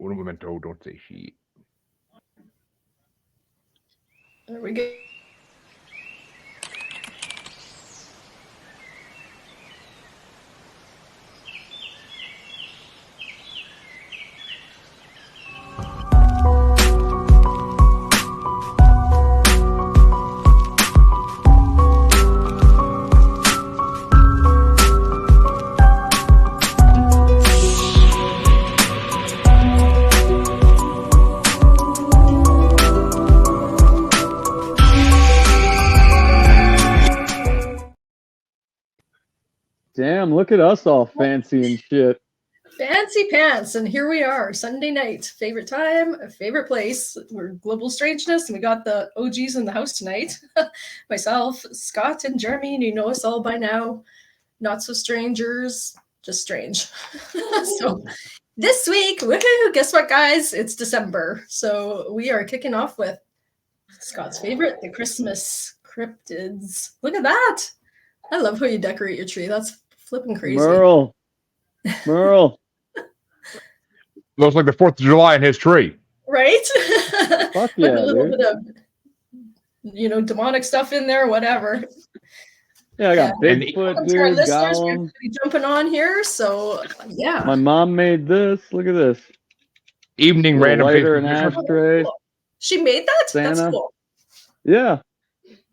Un momento, don't say she. There we go. Damn, look at us all fancy and shit. Fancy pants, and here we are, Sunday night. Favorite time, favorite place. We're Global Strangeness, and we got the OGs in the house tonight. Myself, Scott, and Jeremy, and you know us all by now. Not so strangers, just strange. So this week, woohoo, guess what, guys? It's December. So we are kicking off with Scott's favorite, the Christmas cryptids. Look at that. I love how you decorate your tree. That's flipping crazy. Merle. Looks like the 4th of July in his tree. Right? Fuck yeah, a little dude. bit of, demonic stuff in there, whatever. Yeah, I got Bigfoot, dude, our listeners, we're Gollum. gonna be jumping on here, so yeah. My mom made this. Look at this. Evening random lighter Facebook and picture. ashtray. Cool. She made that? Santa. That's cool. Yeah.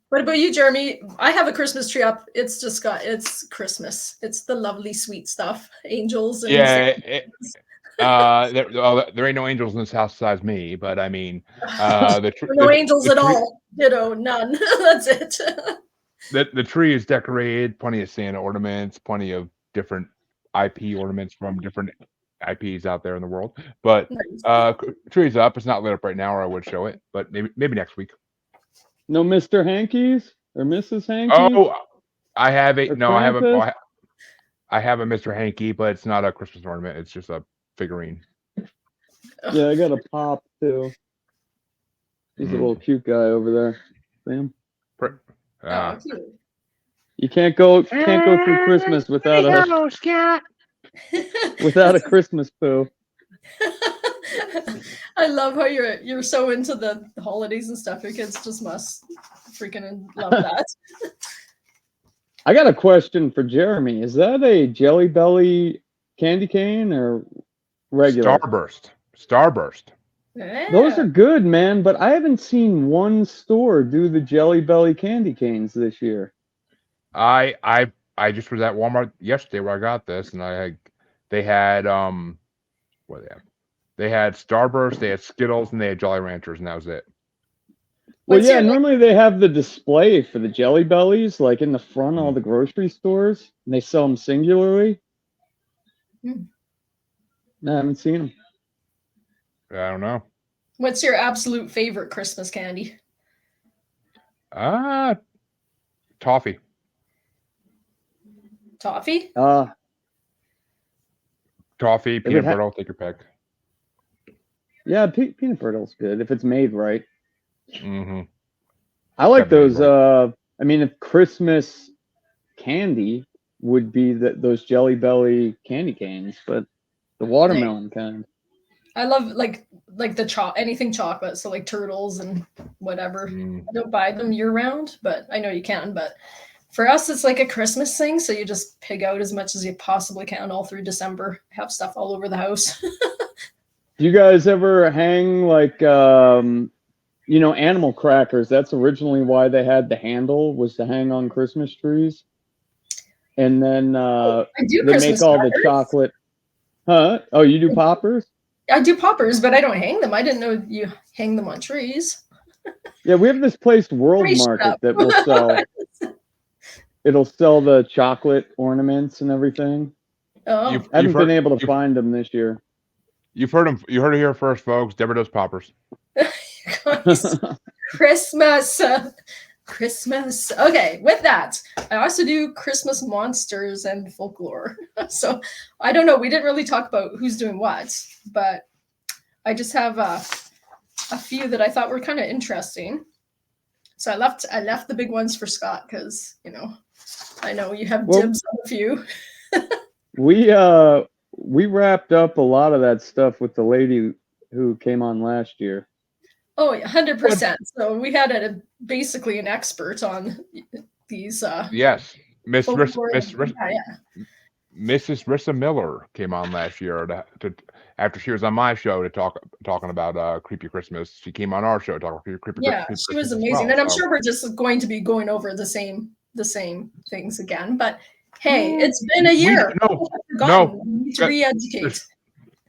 What about you, Jeremy? I have a Christmas tree up. It's Christmas. It's the lovely, sweet stuff. Angels and There ain't no angels in this house besides me, but I mean, no angels at all. None. That's it. The tree is decorated, plenty of Santa ornaments, plenty of different IP ornaments from different IPs out there in the world. But Nice. tree's up. It's not lit up right now, or I would show it. But maybe next week. No Mr. Hankies or Mrs. Hankies? Oh, I have a Or no. I have Krampus? I have a Mr. Hanky, but it's not a Christmas ornament. It's just a figurine. Yeah, I got a pop too. He's a little cute guy over there. Sam. Cute. You can't go through Christmas without a Christmas poo. I love how you're so into the holidays and stuff. Your kids just must freaking love that. I got a question for Jeremy. Is that a Jelly Belly candy cane or regular? Starburst. Yeah. Those are good, man, but I haven't seen one store do the Jelly Belly candy canes this year. I just was at Walmart yesterday where I got this, and they had what they had Starburst, they had Skittles, and they had Jolly Ranchers, and that was it. Well, yeah, normally they have the display for the Jelly Bellies, like in the front of all the grocery stores, and they sell them singularly. No, I haven't seen them. I don't know. What's your absolute favorite Christmas candy? Toffee. Toffee? Toffee, peanut butter, I'll take your pick. Yeah, peanut brittle good if it's made right. Mm-hmm. I like those. I mean, if Christmas candy would be those Jelly Belly candy canes, but the watermelon kind. I love like the anything chocolate, so like turtles and whatever. I don't buy them year round, but I know you can. But for us, it's like a Christmas thing, so you just pig out as much as you possibly can all through December. Have stuff all over the house. Do you guys ever hang like animal crackers? That's originally why they had the handle, was to hang on Christmas trees. And then they make all the chocolate. Huh? Oh, you do poppers? I do poppers, but I don't hang them. I didn't know you hang them on trees. Yeah, we have this place, World Market, that will sell. It'll sell the chocolate ornaments and everything. Oh, I haven't been able to find them this year. You've heard them. You heard it here first, folks. Debra does poppers. Christmas. Okay, with that, I also do Christmas monsters and folklore. So I don't know. We didn't really talk about who's doing what, but I just have a few that I thought were kind of interesting. So I left the big ones for Scott because I know you have dibs on a few. We wrapped up a lot of that stuff with the lady who came on last year. Oh, 100%. So we had basically an expert on these. Yes, folklore. Mrs. Rissa Miller came on last year after she was on my show talking about Creepy Christmas. She came on our show talking about Creepy Christmas. She was amazing, and I'm sure we're just going to be going over the same things again. But hey, it's been a year. No, we need to re-educate.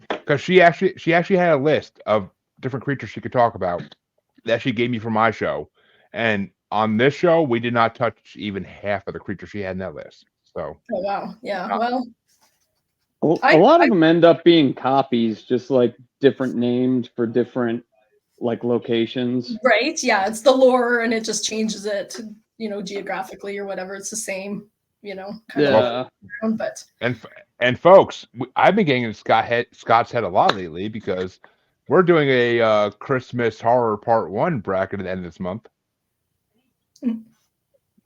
Because she actually had a list of different creatures she could talk about that she gave me for my show, and on this show we did not touch even half of the creatures she had in that list. So. Oh wow, yeah. A lot of them end up being copies, just like different named for different like locations. Right. Yeah, it's the lore, and it just changes it, geographically or whatever. It's the same, kind of. But and folks, I've been getting in Scott's head a lot lately because we're doing a Christmas horror part 1 bracket at the end of this month.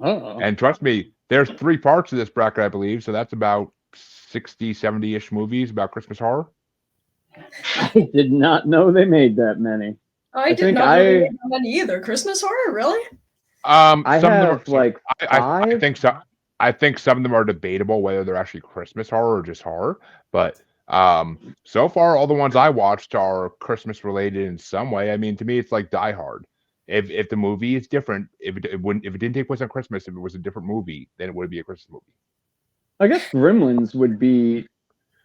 And trust me, there's 3 parts of this bracket, I believe. So that's about 60, 70-ish movies about Christmas horror. I did not know they made that many. I did not know they made that many either. Christmas horror, really? I have like 5. I think so. I think some of them are debatable whether they're actually Christmas horror or just horror. But so far, all the ones I watched are Christmas related in some way. I mean, to me, it's like Die Hard. If the movie is different, if it didn't take place on Christmas, if it was a different movie, then it would be a Christmas movie. I guess Gremlins would be.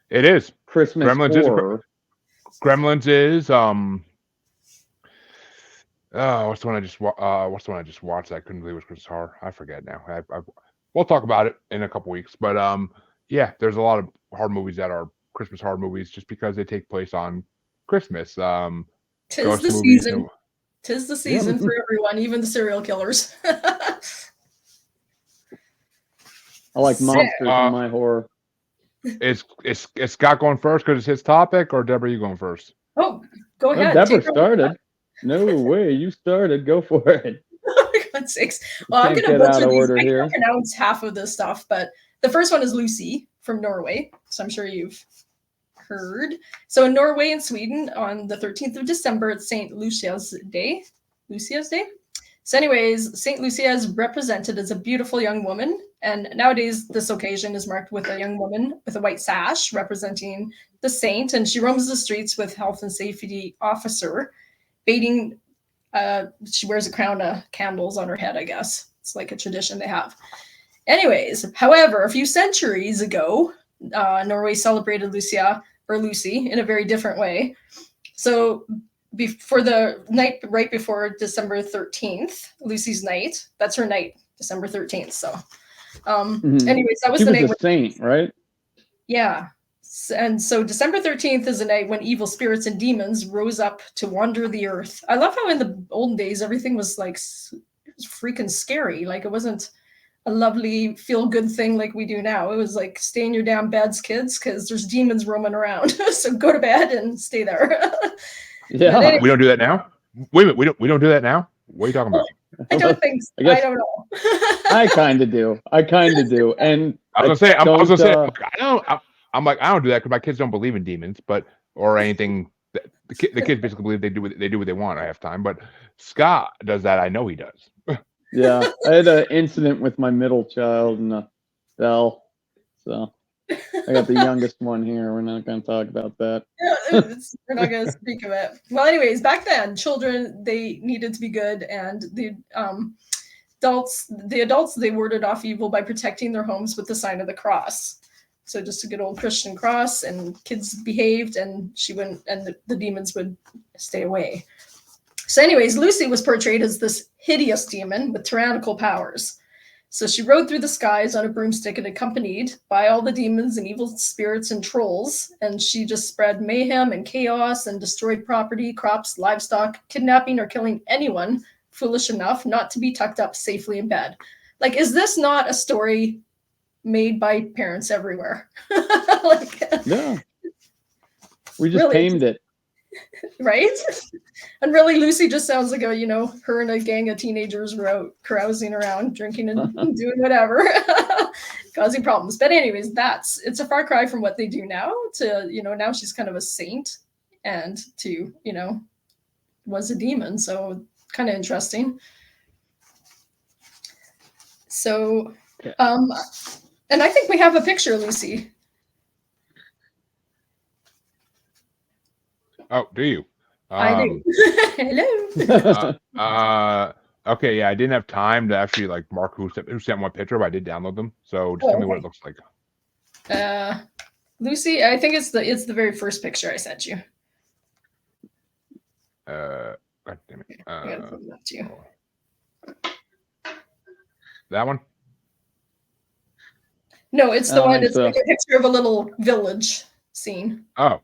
It is Christmas horror. Gremlins is what's the one I just watched that I couldn't believe was Christmas horror? I forget now. We'll talk about it in a couple weeks. But yeah, there's a lot of horror movies that are Christmas horror movies just because they take place on Christmas. Tis the season. Tis the season for everyone, even the serial killers. I like monsters in my horror. Is Scott going first because it's his topic, or Debra, you going first? Oh, go ahead. Debra started. No way, you started. Go for it. Oh, for God's sakes. Well, I'm going to butcher these. I can pronounce half of this stuff, but the first one is Lucy from Norway. So I'm sure you've heard. So in Norway and Sweden, on the 13th of December, it's St. Lucia's Day. So anyways, St. Lucia is represented as a beautiful young woman. And nowadays, this occasion is marked with a young woman with a white sash representing the saint. And she roams the streets with health and safety officer, baiting. She wears a crown of candles on her head, I guess. It's like a tradition they have. Anyways, however, a few centuries ago, Norway celebrated Lucy in a very different way. So for the night right before December 13th, Lucy's night, that's her night, December 13th. So anyways, that was the night. She was a saint, right? Yeah. And so December 13th is a night when evil spirits and demons rose up to wander the earth. I love how in the olden days, everything was like freaking scary. Like it wasn't a lovely feel-good thing like we do now. It was like, stay in your damn beds, kids, because there's demons roaming around. So go to bed and stay there. Yeah. Anyway, we don't do that now? Wait a minute, we don't do that now? What are you talking about? I don't think so. I don't know. I kind of do. And I was gonna say, I'm like, I don't do that because my kids don't believe in demons, or anything. The kids basically believe they do what they want. I have time, but Scott does that. I know he does. Yeah, I had an incident with my middle child and Belle. So I got the youngest one here. We're not going to talk about that. Yeah, we're not going to speak of it. Well, anyways, back then, children, they needed to be good, and the adults, they warded off evil by protecting their homes with the sign of the cross. So just a good old Christian cross, and kids behaved, and she wouldn't, and the demons would stay away. So anyways, Lucy was portrayed as this hideous demon with tyrannical powers. So she rode through the skies on a broomstick and accompanied by all the demons and evil spirits and trolls. And she just spread mayhem and chaos and destroyed property, crops, livestock, kidnapping or killing anyone foolish enough not to be tucked up safely in bed. Like, is this not a story made by parents everywhere? Yeah. We just tamed it. Right? And really, Lucy just sounds like her and a gang of teenagers were out carousing around, drinking and doing whatever, causing problems. But anyways, it's a far cry from what they do now to, now she's kind of a saint and to, was a demon. So kind of interesting. So, and I think we have a picture, Lucy. Oh, do you? I do. Hello. Okay, yeah, I didn't have time to actually like mark who sent what picture, but I did download them. So just tell me what it looks like. Lucy, I think it's the very first picture I sent you. God damn it. I gotta put it up to you. That one? No, it's the one. It's like a picture of a little village scene. Oh.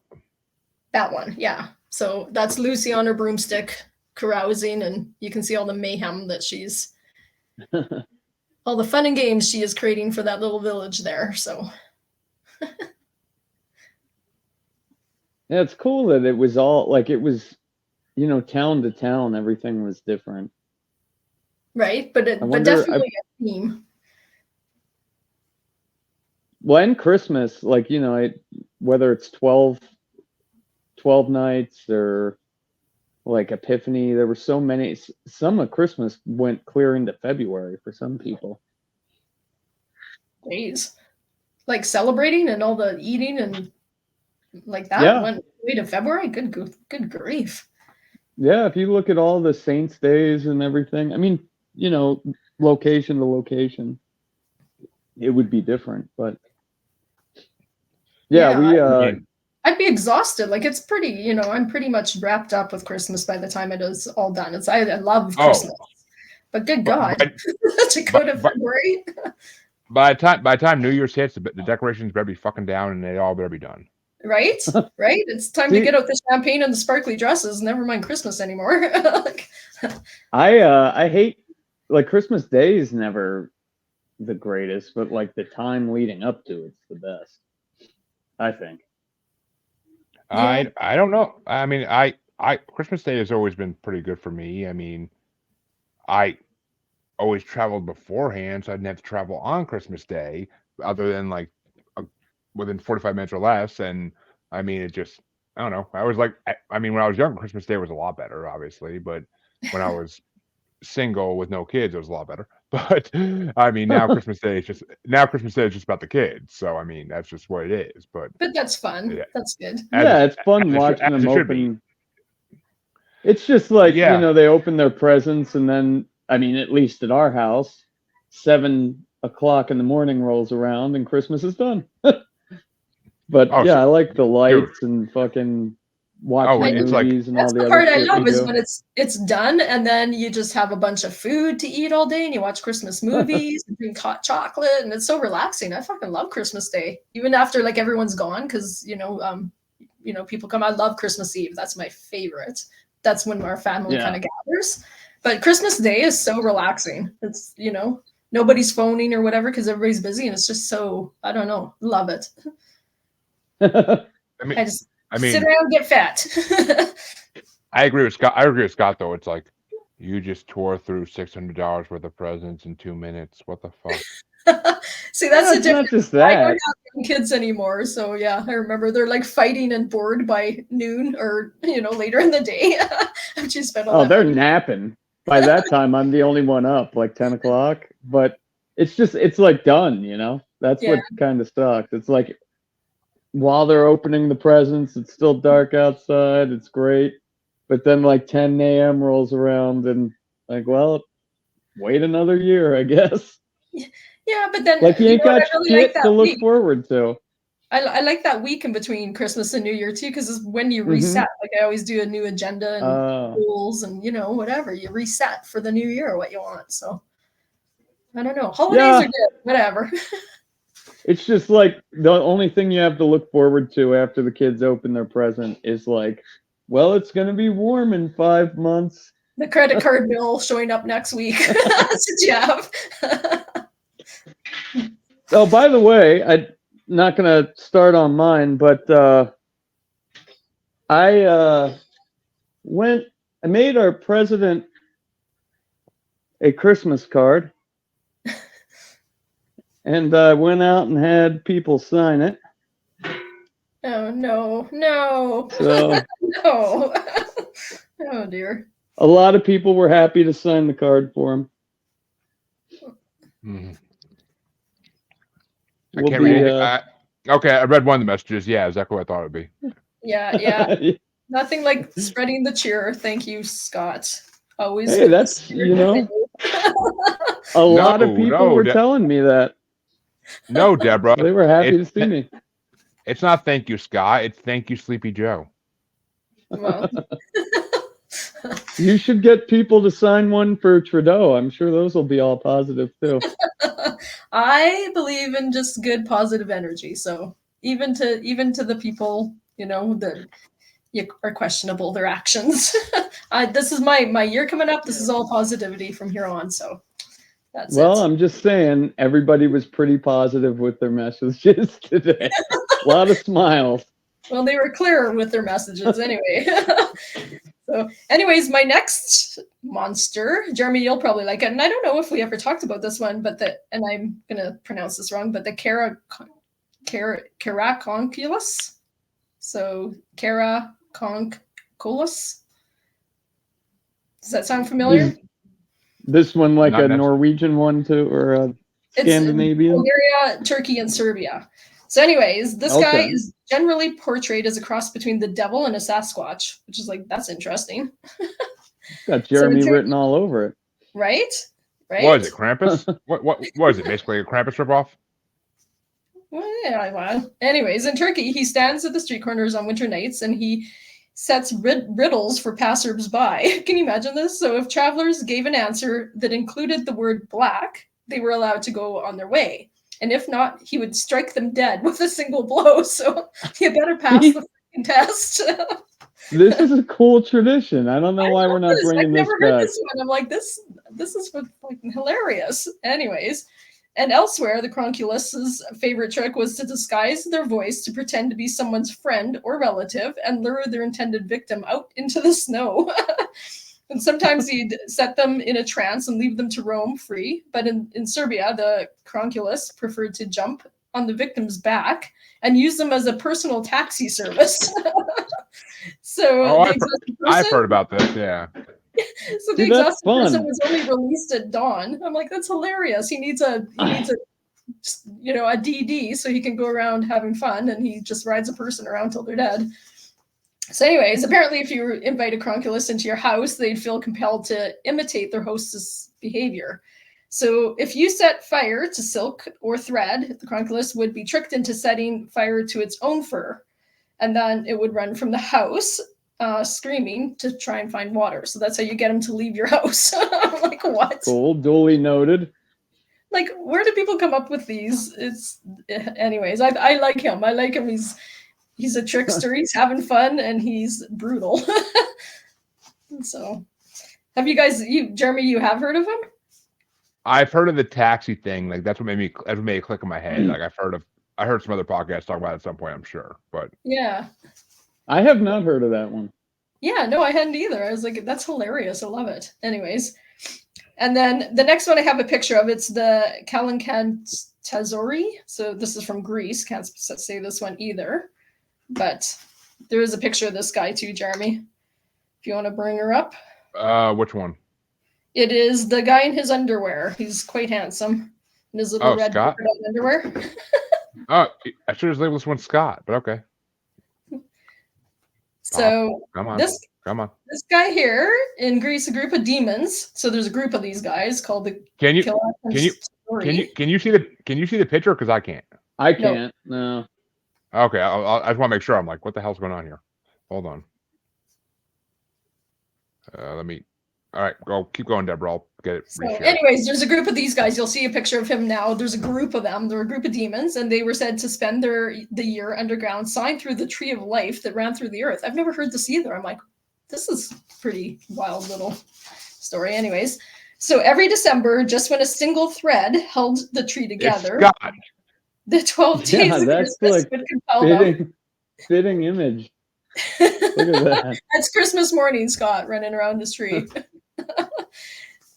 That one, yeah. So that's Lucy on her broomstick carousing, and you can see all the mayhem that she's, all the fun and games she is creating for that little village there. So. Yeah, it's cool that it was all like it was, town to town, everything was different. Right, but definitely a theme. Well, and Christmas, like, whether it's 12 nights or like Epiphany, there were so many. Some of Christmas went clear into February for some people. Days. Like celebrating and all the eating and like that went way to February. Good grief. Yeah, if you look at all the saints' days and everything, I mean, location to location, it would be different, but I'd be exhausted. Like it's pretty, I'm pretty much wrapped up with Christmas by the time it is all done. I love Christmas, but good God, to go to February. By the time New Year's hits, the decorations better be fucking down, and they all better be done. Right. It's time to get out the champagne and the sparkly dresses. Never mind Christmas anymore. I hate, like, Christmas Day is never the greatest, but like the time leading up to it's the best, I think. I don't know. I mean, I Christmas Day has always been pretty good for me. I mean, I always traveled beforehand, so I didn't have to travel on Christmas Day, other than like within 45 minutes or less. And I mean, it just, I don't know. I was like, I mean, when I was younger, Christmas Day was a lot better, obviously, but when I was single with no kids, it was a lot better. But I mean, now Christmas Day is just about the kids. So I mean, that's just what it is. But that's fun. Yeah. That's good. It's fun watching them open. It's just like, they open their presents, and then, I mean, at least at our house, 7 o'clock in the morning rolls around and Christmas is done. But I like the lights and fucking watching movies and all the other part I love is when it's done, and then you just have a bunch of food to eat all day, and you watch Christmas movies and drink hot chocolate, and it's so relaxing. I fucking love Christmas Day, even after like everyone's gone, because people come. I love Christmas Eve. That's my favorite. That's when our family kind of gathers. But Christmas Day is so relaxing. It's nobody's phoning or whatever because everybody's busy, and it's just so, I don't know, love it. I mean, sit around and get fat. I agree with Scott though. It's like you just tore through $600 worth of presents in 2 minutes. What the fuck? See, that's the difference. Not just that. I don't have kids anymore, so yeah, I remember they're like fighting and bored by noon or later in the day. They're napping. By that time, I'm the only one up, like 10 o'clock. But it's like done, That's what kind of sucks. It's like, while they're opening the presents, it's still dark outside. It's great. But then like 10 a.m. rolls around and like, well, wait another year, I guess. Yeah, but then like you ain't got shit to look forward to. I like that week in between Christmas and New Year too, because it's when you reset. Like I always do a new agenda and goals and whatever. You reset for the new year what you want. So I don't know. Holidays are good, whatever. It's just like the only thing you have to look forward to after the kids open their present is like, well, it's going to be warm in 5 months. The credit card bill showing up next week. That's what you have. Oh, by the way, I'm not going to start on mine, but I made our president a Christmas card. And I went out and had people sign it. Oh, no. So No. Oh dear. A lot of people were happy to sign the card for him. I can't read anything. Okay, I read one of the messages. Yeah, exactly what I thought it would be. Yeah. Nothing like spreading the cheer. Thank you, Scott. Always. Hey, that's, you know, a lot of people were telling me that. No, Deborah. They were happy to see me. It's not thank you, Scott. It's thank you, Sleepy Joe. Well. You should get people to sign one for Trudeau. I'm sure those will be all positive too. I believe in just good positive energy. So even to the people, you know, that are questionable their actions. This is my year coming up. This is all positivity from here on. So that's it. Well, I'm just saying everybody was pretty positive with their messages today. A lot of smiles. Well, they were clear with their messages anyway. So anyways, my next monster, Jeremy, you'll probably like it. And I don't know if we ever talked about this one, but and I'm going to pronounce this wrong, but the Caraconculus. So Caraconculus. Does that sound familiar? This one like a Norwegian one too, or a Scandinavian? It's Bulgaria, Turkey, and Serbia. So anyways, this guy is generally portrayed as a cross between the devil and a Sasquatch, which is like, that's interesting. Got Jeremy written all over it. Right? What is it, Krampus? what is it, basically a Krampus ripoff? Well, yeah, well. Anyways, in Turkey, he stands at the street corners on winter nights and he sets riddles for passers-by. Can you imagine this? So if travelers gave an answer that included the word black, they were allowed to go on their way. And if not, he would strike them dead with a single blow. So you better pass the freaking test. This is a cool tradition. I don't know why we're not bringing this back. I've never heard this one. I'm like, this is fucking hilarious. Anyways, and elsewhere, the Cronculus's favorite trick was to disguise their voice to pretend to be someone's friend or relative and lure their intended victim out into the snow. And sometimes he'd set them in a trance and leave them to roam free. But in Serbia, the Cronculus preferred to jump on the victim's back and use them as a personal taxi service. So I've heard about this, yeah. So the exhausted person was only released at dawn. I'm like, that's hilarious. He needs a DD so he can go around having fun, and he just rides a person around till they're dead. So anyways, apparently if you invite a Cronculus into your house, they'd feel compelled to imitate their host's behavior. So if you set fire to silk or thread, the Cronculus would be tricked into setting fire to its own fur. And then it would run from the house, screaming to try and find water. So that's how you get him to leave your house. I'm like, what? Cool, duly noted. Like, where do people come up with these? Anyways, I like him. I like him. He's a trickster. He's having fun, and he's brutal. So, have you guys, Jeremy, you have heard of him? I've heard of the taxi thing. Like that's what made it click in my head. Like I heard some other podcasts talk about it at some point, I'm sure. But yeah, I have not heard of that one. Yeah, no, I hadn't either. I was like, that's hilarious. I love it. Anyways, and then the next one I have a picture of. It's the Kalankantzori. So this is from Greece. Can't say this one either. But there is a picture of this guy too, Jeremy. If you want to bring her up. Which one? It is the guy in his underwear. He's quite handsome. In his little red underwear. Oh, I should have labeled this one Scott, but okay. So come on. This guy here in Greece, a group of demons. So there's a group of these guys called the. Can you see the picture? Because I can't. I can't. No. Okay, I just want to make sure. I'm like, what the hell's going on here? Hold on. All right, go keep going, Debra. I'll get it. So, anyways, there's a group of these guys. You'll see a picture of him now. There's a group of them. They're a group of demons, and they were said to spend the year underground, signed through the tree of life that ran through the earth. I've never heard this either. I'm like, this is pretty wild little story. Anyways, so every December, just when a single thread held the tree together, the 12 days of Christmas would compel them. Fitting image. Look at that. That's Christmas morning, Scott, running around this tree.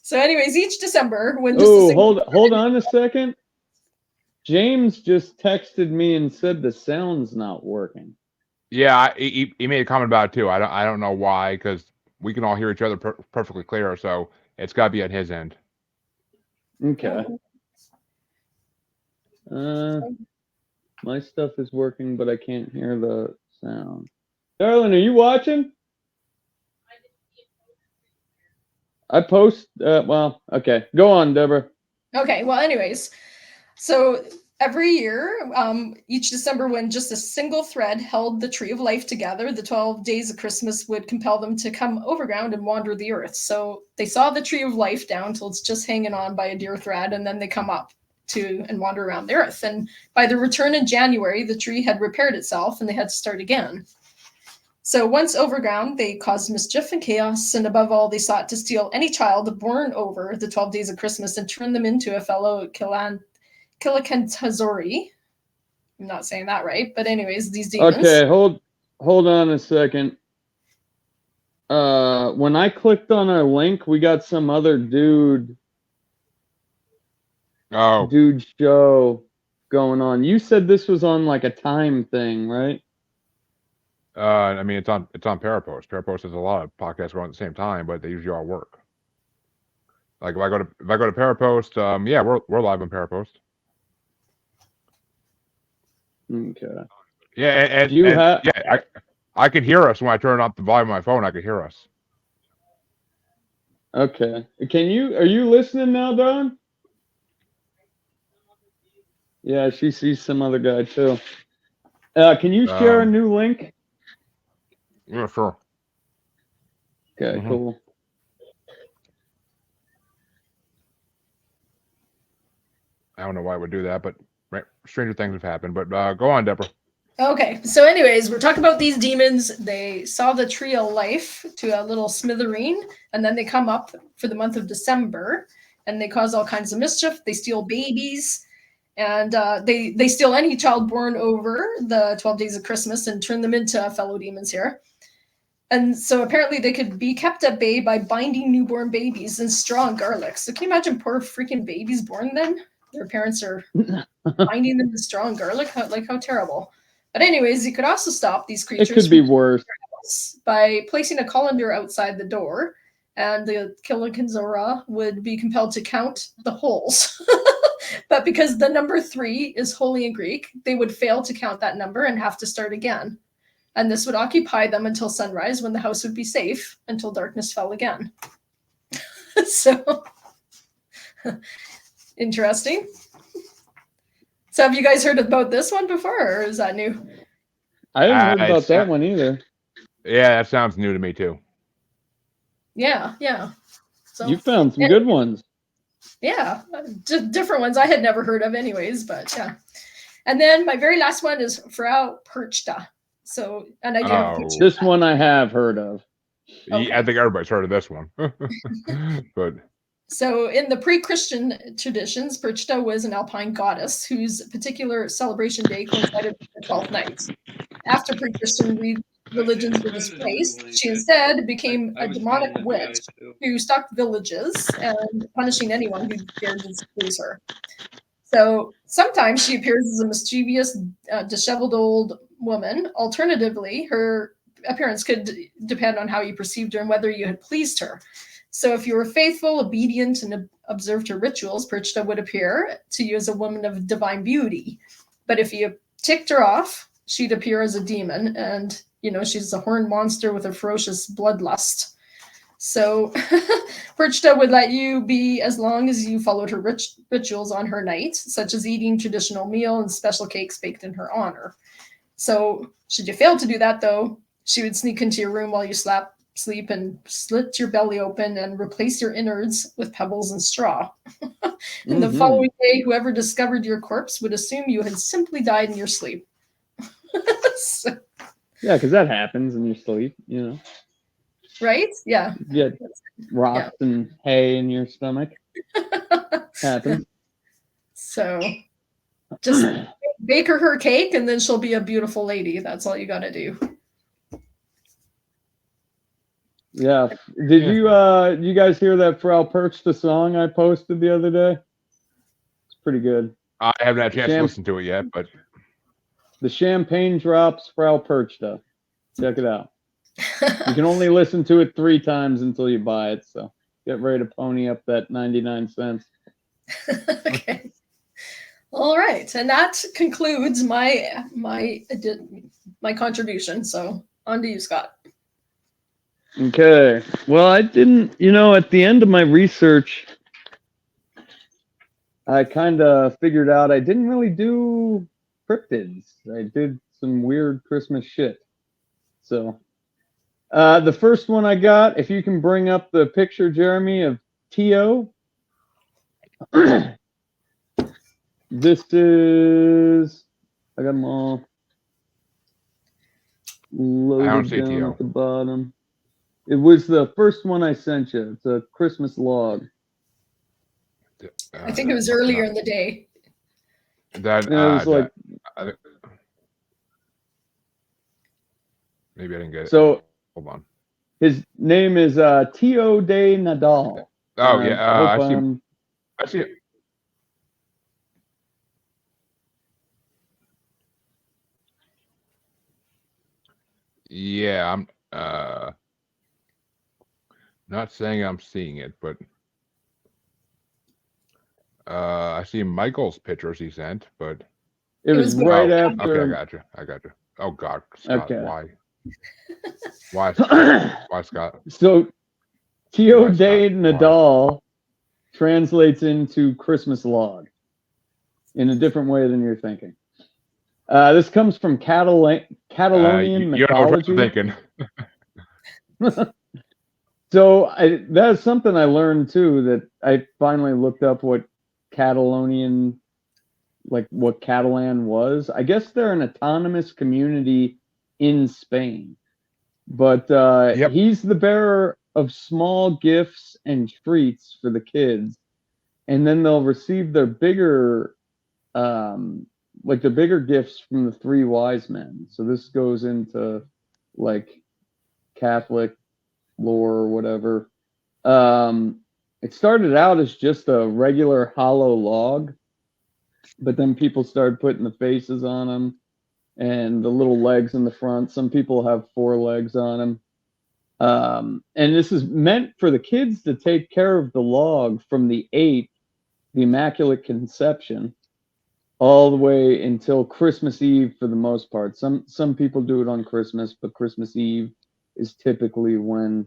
So anyways, each December when hold on a second. James just texted me and said the sound's not working. Yeah, he made a comment about it too. I don't know why, because we can all hear each other perfectly clear, so it's got to be at his end. Okay. My stuff is working, but I can't hear the sound. Darling, are you watching? I post. Well, okay. Go on, Debra. Okay. Well, anyways, so every year, each December, when just a single thread held the tree of life together, the 12 days of Christmas would compel them to come overground and wander the earth. So they saw the tree of life down till it's just hanging on by a dear thread, and then they come up to and wander around the earth. And by the return in January, the tree had repaired itself and they had to start again. So once overground, they caused mischief and chaos, and above all, they sought to steal any child born over the 12 days of Christmas and turn them into a fellow Kilakantazori. I'm not saying that right, but anyways, these demons. Okay, hold on a second. When I clicked on our link, we got some other dude show going on. You said this was on like a time thing, right? I mean, it's on Parapost. Parapost has a lot of podcasts going at the same time, but they usually all work. Like if I go to Parapost, yeah, we're live on Parapost. Okay. Yeah, and yeah, I could hear us when I turn up the volume of my phone. I could hear us. Okay. Are you listening now, Don? Yeah, she sees some other guy too. Can you share a new link? Yeah, sure. Okay, cool. I don't know why I would do that, but right, stranger things have happened. But go on, Debra. Okay, so anyways, we're talking about these demons. They saw the tree of life to a little smithereen, and then they come up for the month of December, and they cause all kinds of mischief. They steal babies, and they steal any child born over the 12 days of Christmas and turn them into fellow demons here. And so apparently they could be kept at bay by binding newborn babies in straw and garlic. So can you imagine poor freaking babies born then? Their parents are binding them in straw and garlic? How terrible. But anyways, you could also stop these creatures. It could be worse. By placing a colander outside the door, and the Kilakenzora would be compelled to count the holes. But because the number 3 is holy in Greek, they would fail to count that number and have to start again. And this would occupy them until sunrise, when the house would be safe until darkness fell again. So, interesting. So have you guys heard about this one before, or is that new? I haven't heard about that one either. Yeah, that sounds new to me too. Yeah. So you found some good ones. Yeah, different ones I had never heard of anyways, but yeah. And then my very last one is Frau Perchta. So, and I do have a picture. This one I have heard of. Okay. I think everybody's heard of this one. But so in the pre-Christian traditions, Perchta was an alpine goddess whose particular celebration day coincided with the 12th night. After pre-Christian religions were displaced, she instead became a demonic witch who stalked villages and punishing anyone who dared to displease her. So sometimes she appears as a mischievous, disheveled old woman. Alternatively, her appearance could depend on how you perceived her and whether you had pleased her. So if you were faithful, obedient, and observed her rituals, Perchta would appear to you as a woman of divine beauty. But if you ticked her off, she'd appear as a demon, and she's a horned monster with a ferocious bloodlust. So Perchta would let you be as long as you followed her rituals on her night, such as eating traditional meal and special cakes baked in her honor. So should you fail to do that, though, she would sneak into your room while you sleep and slit your belly open and replace your innards with pebbles and straw. And the following day, whoever discovered your corpse would assume you had simply died in your sleep. So, yeah, because that happens in your sleep, Right? Yeah. You get rocks and hay in your stomach. Happens. So just bake her cake, and then she'll be a beautiful lady. That's all you got to do. Yeah. Did you guys hear that Frau Perchta song I posted the other day? It's pretty good. I haven't had a chance to listen to it yet, but The Champagne Drops Frau Perchta. Check it out. You can only listen to it 3 times until you buy it, so get ready to pony up that 99 cents. Okay. All right, and that concludes my contribution. So on to you, Scott. Okay. Well, I didn't, at the end of my research, I kind of figured out I didn't really do cryptids. I did some weird Christmas shit. So, the first one I got, if you can bring up the picture, Jeremy, of T.O. This is, I got them all loaded down T.O. at the bottom. It was the first one I sent you. It's a Christmas log. I think it was earlier in the day. That it was like, maybe I didn't get it. So hold on. His name is T.O. de Nadal. Oh yeah, I see it. Yeah, I'm not saying I'm seeing it, but I see Michael's pictures he sent, but it was right after. Okay, I got you. Oh God, Scott, Okay. why? Why, Scott? So T.O. de Nadal translates into Christmas log in a different way than you're thinking. This comes from Catalonian mythology. You know what I'm thinking. So that's something I learned too, that I finally looked up what Catalan was. I guess they're an autonomous community in Spain. But he's the bearer of small gifts and treats for the kids. And then they'll receive their bigger gifts from the 3 wise men. So this goes into like Catholic lore or whatever. It started out as just a regular hollow log, but then people started putting the faces on them and the little legs in the front. Some people have 4 legs on them. And this is meant for the kids to take care of the log from the 8th, the Immaculate Conception, all the way until Christmas Eve for the most part. Some people do it on Christmas, but Christmas Eve is typically when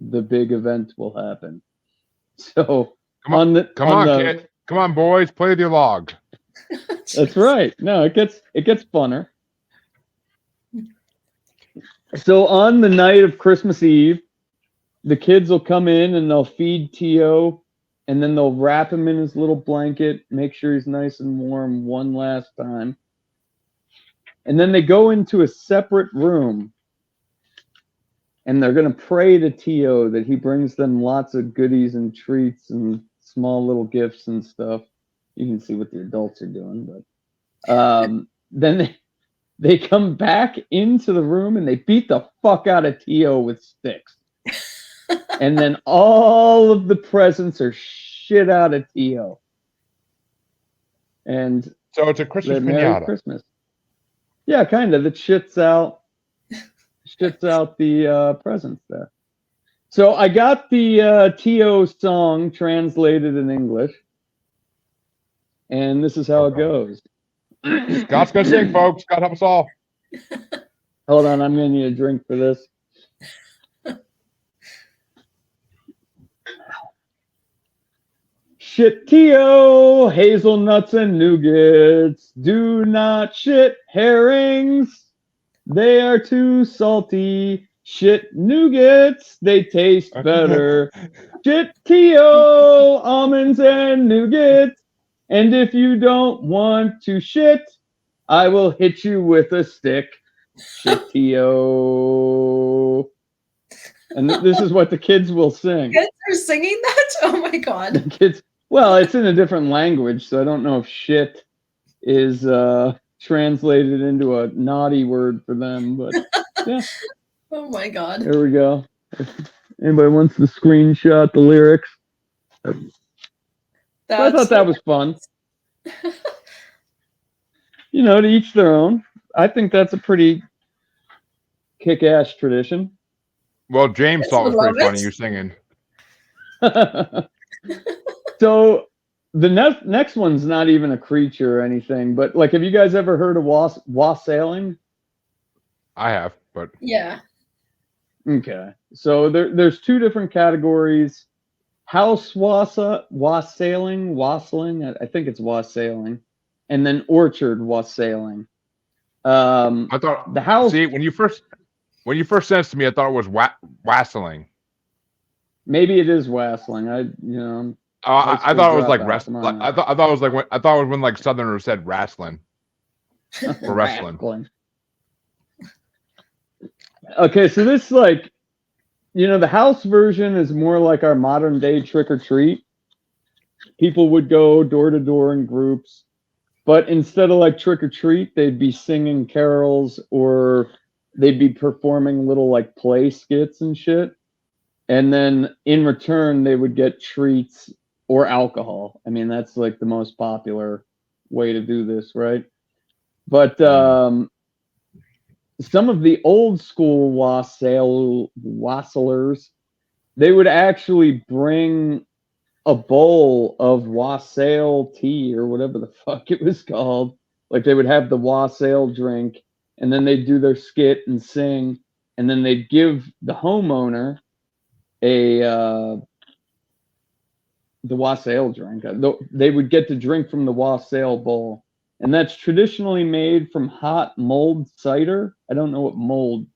the big event will happen. So come on, kid. Come on, boys, play with your log. That's right. No, it gets funner. So on the night of Christmas Eve, the kids will come in and they'll feed T.O., and then they'll wrap him in his little blanket, make sure he's nice and warm one last time. And then they go into a separate room, and they're going to pray to T.O. that he brings them lots of goodies and treats and small little gifts and stuff. You can see what the adults are doing, but then they come back into the room and they beat the fuck out of T.O. with sticks. And then all of the presents are shit out of T.O. And so it's a Christmas Merry pinata. Christmas. Yeah, kind of. It shits out the presents there. So I got the T.O. song translated in English. And this is how it goes. Scott's gonna sing, folks. God help us all. Hold on, I'm gonna need a drink for this. Shit T.O., hazelnuts and nougats. Do not shit herrings. They are too salty. Shit nougats, they taste better. Shit T.O., almonds and nougats. And if you don't want to shit, I will hit you with a stick. Shit T.O. And this is what the kids will sing. Kids are singing that? Oh my God. The kids, well, it's in a different language, so I don't know if shit is translated into a naughty word for them, but yeah. Oh my God. There we go. If anybody wants to screenshot the lyrics. I thought that was fun. To each their own. I think that's a pretty kick-ass tradition. Well, James thought it was pretty funny. it. You singing. So the next one's not even a creature or anything, but like, have you guys ever heard of wassailing? I have, but Yeah. Okay, so there's two different categories: house wassailing, I think it's wassailing, and then orchard wassailing. I thought the house. See, when you first sent it to me, I thought it was wassailing. Maybe it is wassailing. I thought it was like wrestling. I thought it was like when like Southerners said wrestling or wrestling. Okay, so this, like, the house version is more like our modern day trick or treat. People would go door to door in groups, but instead of like trick or treat, they'd be singing carols, or they'd be performing little like play skits and shit. And then in return, they would get treats or alcohol. I mean, that's like the most popular way to do this, right? But some of the old school wassailers, they would actually bring a bowl of wassail tea or whatever the fuck it was called. Like, they would have the wassail drink, and then they'd do their skit and sing, and then they'd give the homeowner the wassail drink. They would get to drink from the wassail bowl, and that's traditionally made from hot mulled cider. I don't know what mulled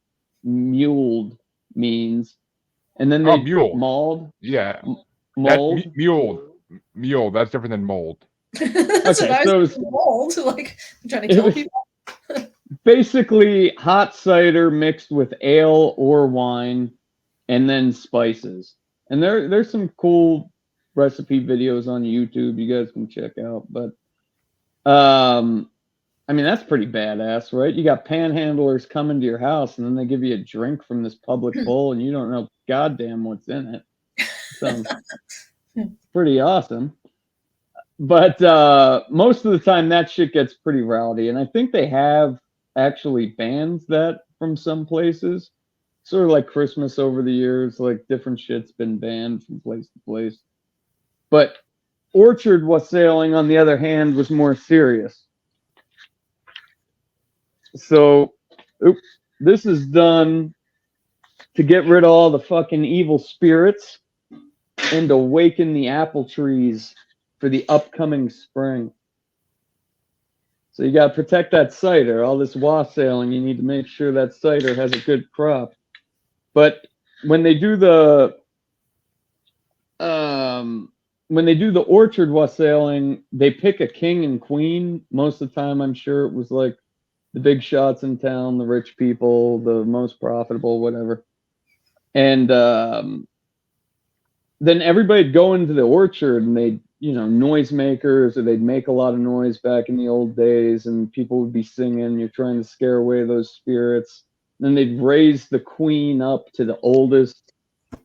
means. And then they mulled. Yeah, mold. Mule. That's different than mold. That's okay, what I was mold. Like, I'm trying to kill people. Basically, hot cider mixed with ale or wine, and then spices. And there's some cool recipe videos on YouTube you guys can check out. But I mean, that's pretty badass, right? You got panhandlers coming to your house, and then they give you a drink from this public bowl, and you don't know goddamn what's in it. So pretty awesome. But most of the time, that shit gets pretty rowdy, and I think they have actually banned that from some places. Sort of like Christmas over the years, like different shit's been banned from place to place. But orchard wassailing, on the other hand, was more serious. So this is done to get rid of all the fucking evil spirits and awaken the apple trees for the upcoming spring. So you got to protect that cider. All this wassailing, you need to make sure that cider has a good crop. But when they do the orchard wassailing, they pick a king and queen. Most of the time, I'm sure it was like the big shots in town, the rich people, the most profitable, whatever. And then everybody'd go into the orchard, and they'd, noisemakers, or they'd make a lot of noise back in the old days, and people would be singing. You're trying to scare away those spirits. Then they'd raise the queen up to the oldest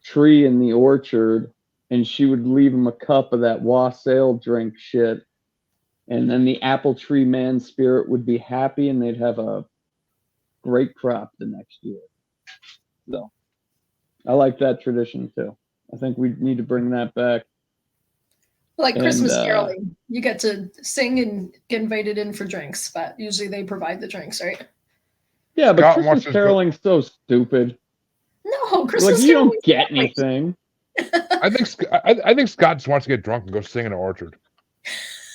tree in the orchard, and she would leave them a cup of that wassail drink shit. And then the apple tree man spirit would be happy, and they'd have a great crop the next year. So I like that tradition too. I think we need to bring that back. Like Christmas caroling, you get to sing and get invited in for drinks, but usually they provide the drinks, right? Yeah, but Christmas caroling's so stupid. No, Christmas like, you don't get anything. I think Scott just wants to get drunk and go sing in an orchard.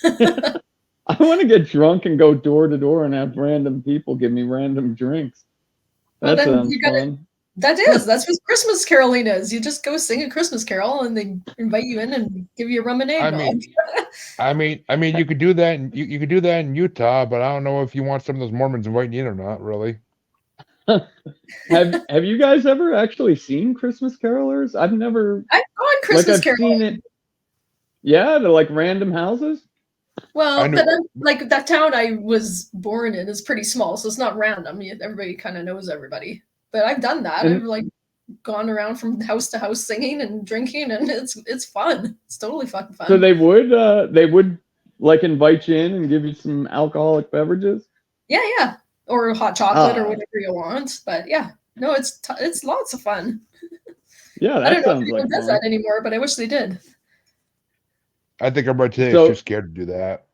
I want to get drunk and go door to door and have random people give me random drinks. That sounds fun. That's what Christmas caroling is. You just go sing a Christmas carol, and they invite you in and give you a lemonade. I mean, you could do that. You could do that in Utah, but I don't know if you want some of those Mormons inviting you in or not. Really. Have you guys ever actually seen Christmas carolers? I've gone Christmas caroling. Seen it. Yeah, to like random houses. Well, like that town I was born in is pretty small, so it's not random. Everybody kind of knows everybody. But I've done that. I've like gone around from house to house singing and drinking, and it's fun. It's totally fucking fun. So they would like invite you in and give you some alcoholic beverages? Yeah. or hot chocolate or whatever you want. But yeah, no, it's lots of fun. Yeah, I that don't know if sounds like anyone does fun. that anymore, but I wish they did. I think everybody today is too scared to do that.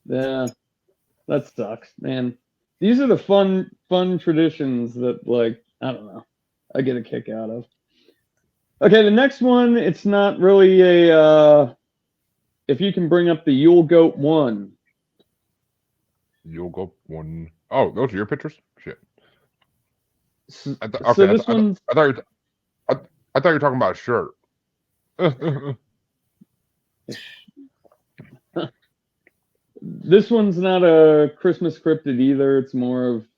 Yeah, that sucks, man. These are the fun traditions that, like, I don't know, I get a kick out of. Okay, the next one, it's not really a, if you can bring up the Yule Goat 1. Yule Goat 1. Oh, those are your pictures? Shit. So this one's... I thought you were talking about a shirt. This one's not a Christmas cryptid either. It's more of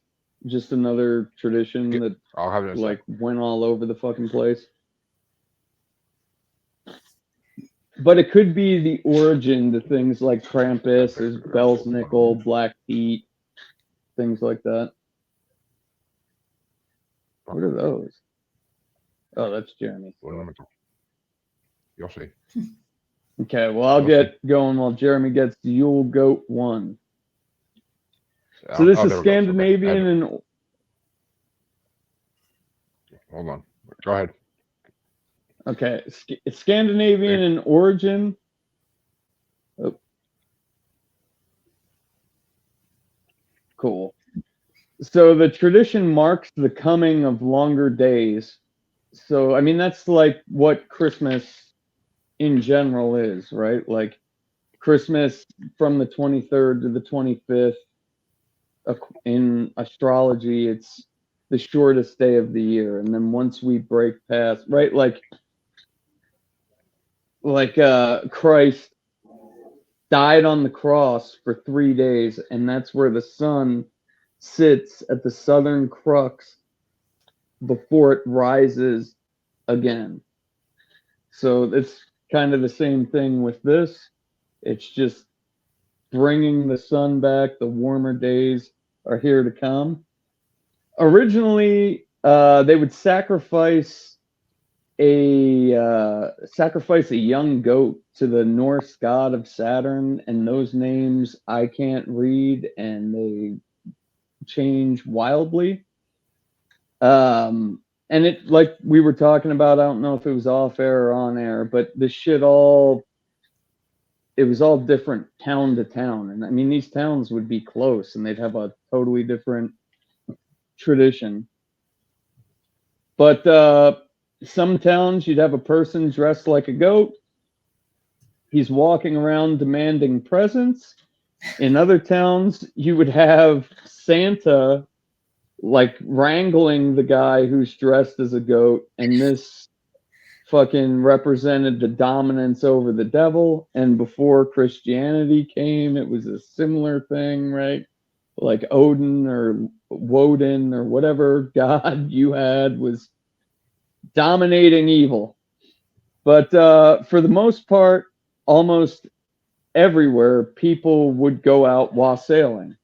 just another tradition that I'll have it like went all over the fucking place. But it could be the origin to things like Krampus, there's Bell's Nickel, Black Pete, things like that. What are those? Oh, that's Jeremy. You'll see. Okay, well, I'll get going while Jeremy gets Yule Goat 1. So this is Scandinavian and... Hold on. Go ahead. Okay, it's Scandinavian in origin. Oh. Cool. So the tradition marks the coming of longer days. So, I mean, that's like what Christmas in general is, right? Like Christmas from the 23rd to the 25th. In astrology, it's the shortest day of the year. And then once we break past, right? Like Christ died on the cross for 3 days, and that's where the sun sits at the southern crux before it rises again. So it's kind of the same thing with this. It's just bringing the sun back. The warmer days are here to come. Originally, they would sacrifice a young goat to the Norse god of Saturn, and those names I can't read, and they change wildly. And it, like we were talking about, I don't know if it was off air or on air, but this shit it was all different town to town. And I mean, these towns would be close and they'd have a totally different tradition. But some towns, you'd have a person dressed like a goat. He's walking around demanding presents. In other towns, you would have Santa like wrangling the guy who's dressed as a goat, and this fucking represented the dominance over the devil. And before Christianity came, it was a similar thing, right? Like Odin or Woden or whatever god you had was dominating evil. But for the most part, almost everywhere, people would go out wassailing.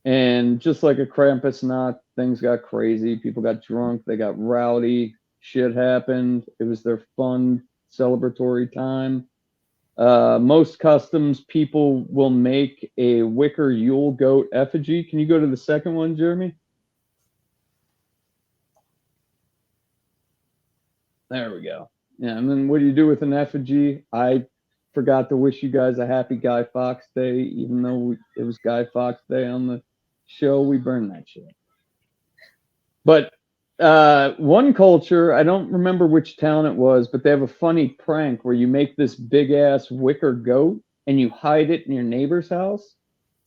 And just like a Krampus knot, things got crazy. People got drunk. They got rowdy. Shit happened. It was their fun, celebratory time. Most customs, people will make a wicker Yule goat effigy. Can you go to the second one, Jeremy? There we go. Yeah, and then what do you do with an effigy? I forgot to wish you guys a happy Guy Fawkes Day, even though it was Guy Fawkes Day on the show. We burned that shit. But one culture, I don't remember which town it was, but they have a funny prank where you make this big ass wicker goat and you hide it in your neighbor's house,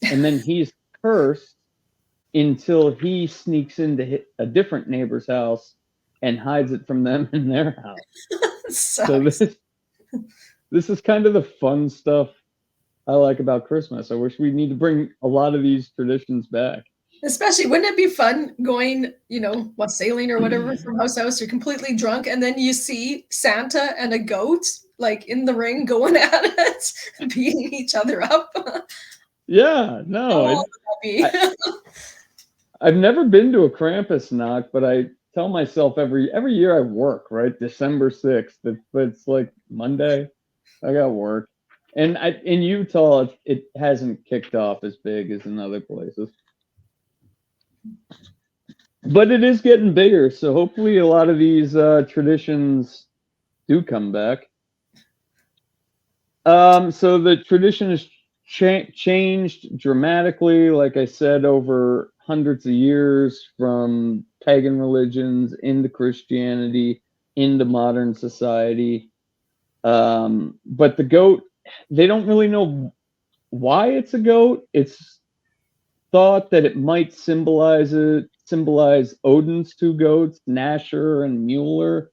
and then he's cursed until he sneaks into a different neighbor's house and hides it from them in their house. So this is kind of the fun stuff I like about Christmas. I wish we need to bring a lot of these traditions back. Especially, wouldn't it be fun going, wassailing or whatever from house to house? You're completely drunk, and then you see Santa and a goat like in the ring going at it, beating each other up. Yeah, no. I've never been to a Krampus knock, but I tell myself every year I work, right? December 6th. It's like Monday. I got work. And in Utah, it hasn't kicked off as big as in other places. But it is getting bigger, so hopefully a lot of these traditions do come back. So the tradition has changed dramatically, like I said, over hundreds of years, from pagan religions into Christianity, into modern society. But the goat, they don't really know why it's a goat. It's thought that it might symbolize Odin's two goats, Nasher and Mueller,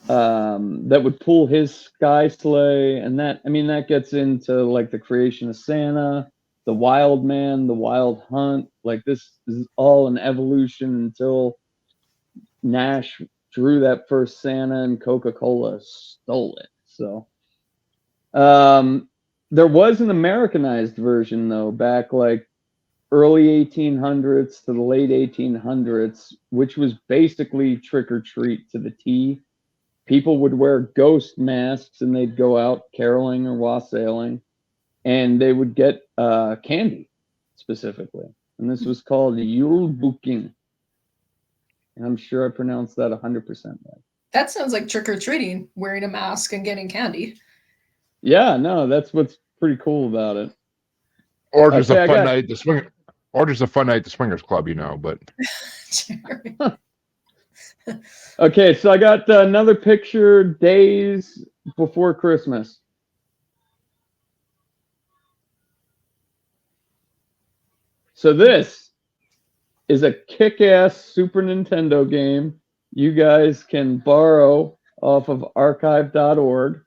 that would pull his sky sleigh, and that gets into like the creation of Santa, the wild man, the wild hunt. Like this is all an evolution until Nash drew that first Santa and Coca-Cola stole it. So there was an Americanized version though, back like early 1800s to the late 1800s, which was basically trick or treat to the T. People would wear ghost masks and they'd go out caroling or wassailing, and they would get candy specifically. And this was called Yule Booking. And I'm sure I pronounced that 100% right. That sounds like trick or treating, wearing a mask and getting candy. Yeah, no, that's what's pretty cool about it. Or just a fun night at the swinger, or just a fun night at the swingers club, but. Okay, so I got another picture days before Christmas. So this is a kick-ass Super Nintendo game you guys can borrow off of archive.org.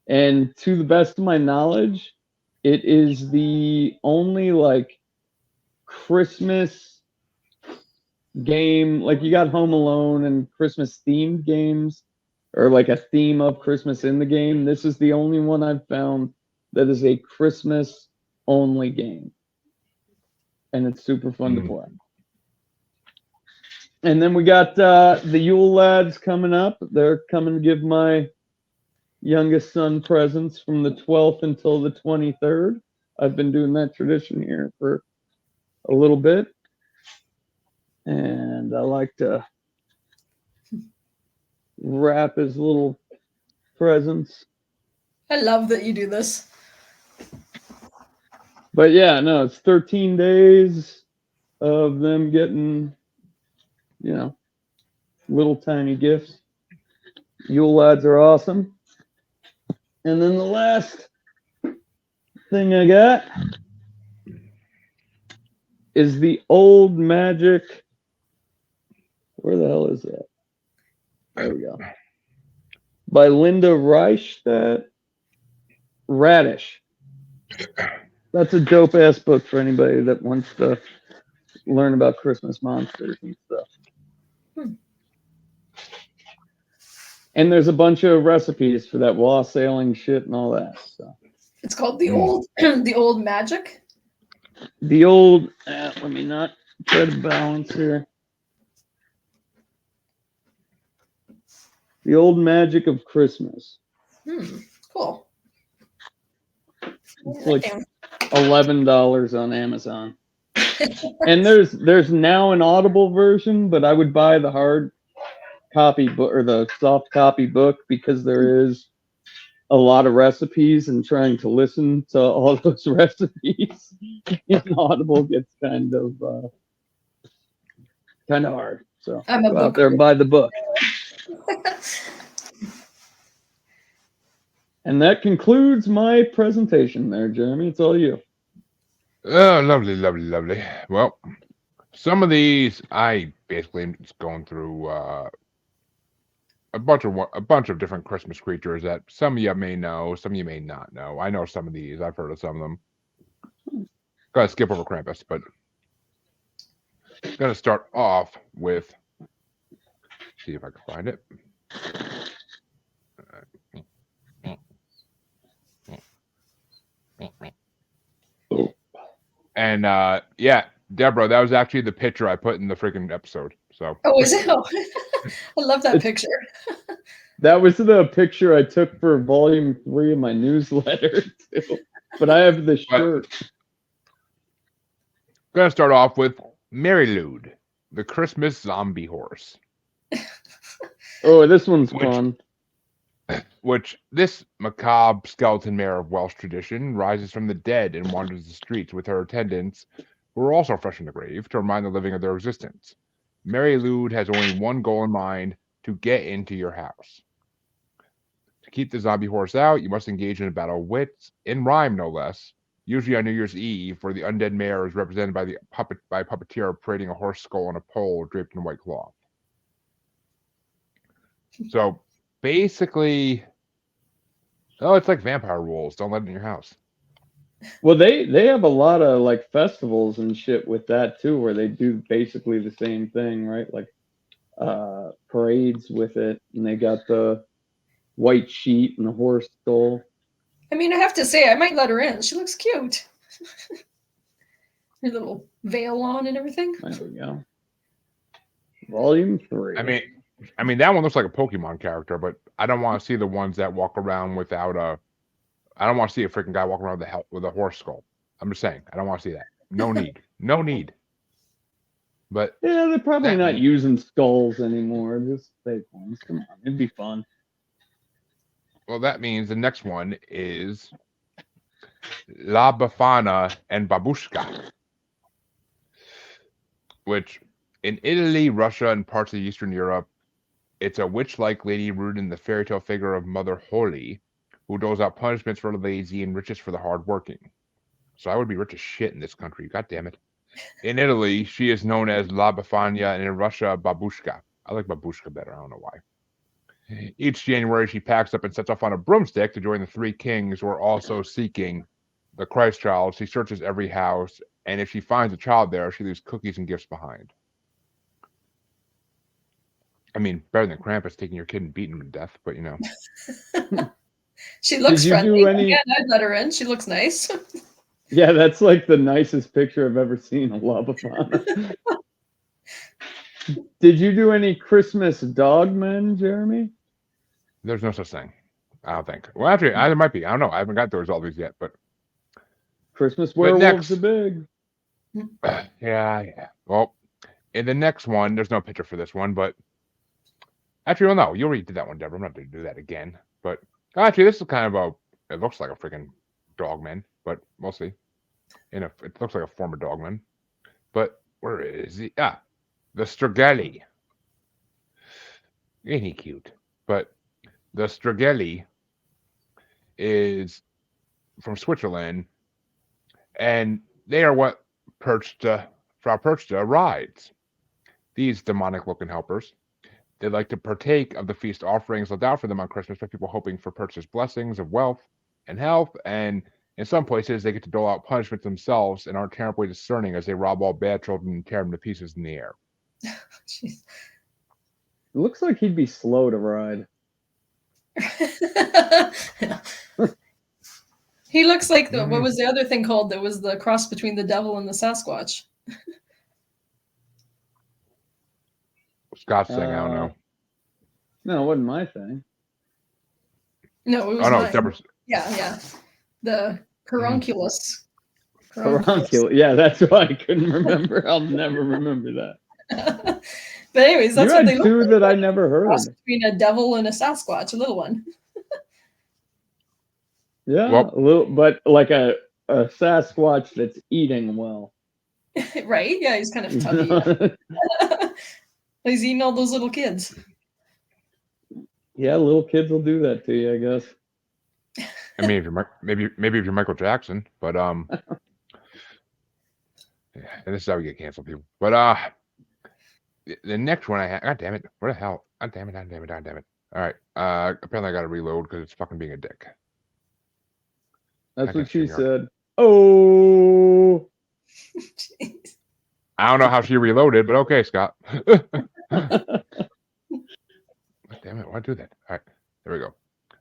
And to the best of my knowledge, it is the only like Christmas game. Like you got Home Alone and Christmas themed games, or like a theme of Christmas in the game. This is the only one I've found that is a Christmas only game. And it's super fun to play. And then we got the Yule lads coming up. They're coming to give my youngest son presents from the 12th until the 23rd. I've been doing that tradition here for a little bit. And I like to wrap his little presents. I love that you do this. But yeah, no, it's 13 days of them getting, little tiny gifts. Yule lads are awesome. And then the last thing I got is the Old Magic. Where the hell is that? There we go. By Linda Reichstadt Radish. That's a dope ass book for anybody that wants to learn about Christmas monsters and stuff. And there's a bunch of recipes for that wassailing shit and all that. So it's called the Old Magic. The old. Let me not try to balance here. The Old Magic of Christmas. Cool. It's like $11 on Amazon. And there's now an Audible version, but I would buy the hard copy book or the soft copy book because there is a lot of recipes, and trying to listen to all those recipes in Audible gets kind of hard. So go out there and buy the book. And that concludes my presentation there, Jeremy. It's all you. Oh, lovely, lovely, lovely. Well, some of these I basically am just going through a bunch of different Christmas creatures that some of you may know, some of you may not know. I know some of these. I've heard of some of them. Gotta skip over Krampus, but gonna start off with. See if I can find it. And yeah, Debra, that was actually the picture I put in the freaking episode. So. Oh, is it? Oh. I love that picture. That was the picture I took for volume 3 of my newsletter too. But I have the shirt. Gonna start off with Mary Lude, the Christmas zombie horse. Oh, this one's fun. Which this macabre skeleton mare of Welsh tradition rises from the dead and wanders the streets with her attendants, who are also fresh in the grave, to remind the living of their existence. Mary Lude has only one goal in mind: to get into your house. To keep the zombie horse out, you must engage in a battle of wits, in rhyme no less, usually on New Year's Eve, where the undead mare is represented by a puppeteer parading a horse skull on a pole draped in white cloth. So basically, it's like vampire rules. Don't let it in your house. Well, they have a lot of like festivals and shit with that too, where they do basically the same thing, right? Like parades with it, and they got the white sheet and the horse skull. I mean, I have to say, I might let her in. She looks cute. Her little veil on and everything. There we go. Volume 3. I mean that one looks like a Pokemon character, but I don't want to see the ones that walk around without a. I don't want to see a freaking guy walking around with a horse skull. I'm just saying, I don't want to see that. No need. No need. But yeah, they're probably not using skulls anymore. Just fake ones. Come on, it'd be fun. Well, that means the next one is La Befana and Babushka, which in Italy, Russia, and parts of Eastern Europe, it's a witch-like lady rooted in the fairy tale figure of Mother Holy, who doles out punishments for the lazy and riches for the hardworking. So I would be rich as shit in this country. God damn it. In Italy, she is known as La Befana, and in Russia, Babushka. I like Babushka better. I don't know why. Each January, she packs up and sets off on a broomstick to join the three kings who are also seeking the Christ child. She searches every house, and if she finds a child there, she leaves cookies and gifts behind. I mean, better than Krampus taking your kid and beating him to death, but you know. She looks friendly. Again, I'd let her in. She looks nice. Yeah, that's like the nicest picture I've ever seen of La Befana. Did you do any Christmas dogmen, Jeremy? There's no such thing. I don't think. Well, actually, there might be. I don't know. I haven't got those all these yet, but Christmas werewolves are big. Yeah. Well, in the next one, there's no picture for this one, but actually, well, no, you already did that one, Debra. I'm not going to do that again. But actually, this is kind of it looks like a freaking dogman, but we'll see. It looks like a former dogman. But where is he? The Strigeli. Ain't he cute? But the Strigeli is from Switzerland, and they are what Frau Perchta rides. These demonic-looking helpers. They like to partake of the feast offerings left out for them on Christmas by people hoping for Perchta's blessings of wealth and health, and in some places they get to dole out punishments themselves and aren't terribly discerning as they rob all bad children and tear them to pieces in the air. It looks like he'd be slow to ride. He looks like what was the other thing called that was the cross between the devil and the Sasquatch? Scott's thing, I don't know. No, it wasn't my thing. No, it was mine. Deborah's. Yeah. The Carunculus. Carunculus. Yeah, that's why I couldn't remember. I'll never remember that. But anyways, that's what they look like. Two that I never heard. Cross between a devil and a Sasquatch, a little one. Yeah, a little, but like a Sasquatch that's eating well. Right? Yeah, he's kind of tubby. He's eating all those little kids. Yeah, little kids will do that to you, I guess. I mean, maybe if you're Michael Jackson, but yeah, and this is how we get canceled, people. But the next one I have, God damn it, what the hell? God damn it. All right, apparently I got to reload because it's fucking being a dick. That's what she said. Oh. I don't know how she reloaded, but okay, Scott. Damn it, why do that? All right, there we go.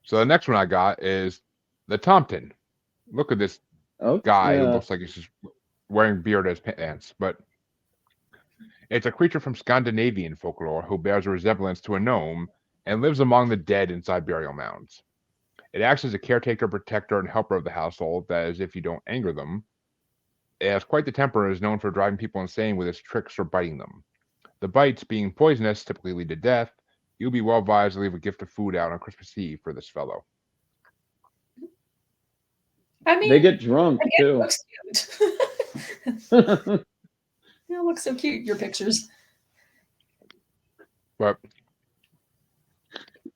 So the next one I got is the Tomten. Look at this guy who looks like he's just wearing beard as pants, but it's a creature from Scandinavian folklore who bears a resemblance to a gnome and lives among the dead inside burial mounds. It acts as a caretaker, protector, and helper of the household. That is, if you don't anger them, It has quite the temper and is known for driving people insane with its tricks or biting them. The bites, being poisonous, typically lead to death. You'll be well advised to leave a gift of food out on Christmas Eve for this fellow. I mean, they get drunk too. It looks cute. It looks so cute, your pictures. But,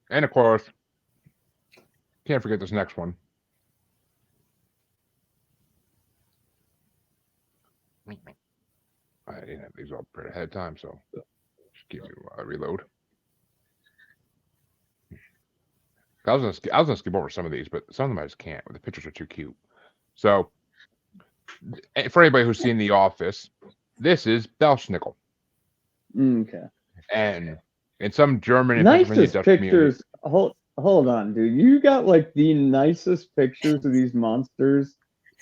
and of course, can't forget this next one. I didn't have these all prepared ahead of time, so just give you a reload. I was gonna skip over some of these, but some of them I just can't. The pictures are too cute. So, for anybody who's seen The Office, this is Belschnickel. Okay. And in some German and nicest Dutch pictures. Hold on, dude. You got like the nicest pictures of these monsters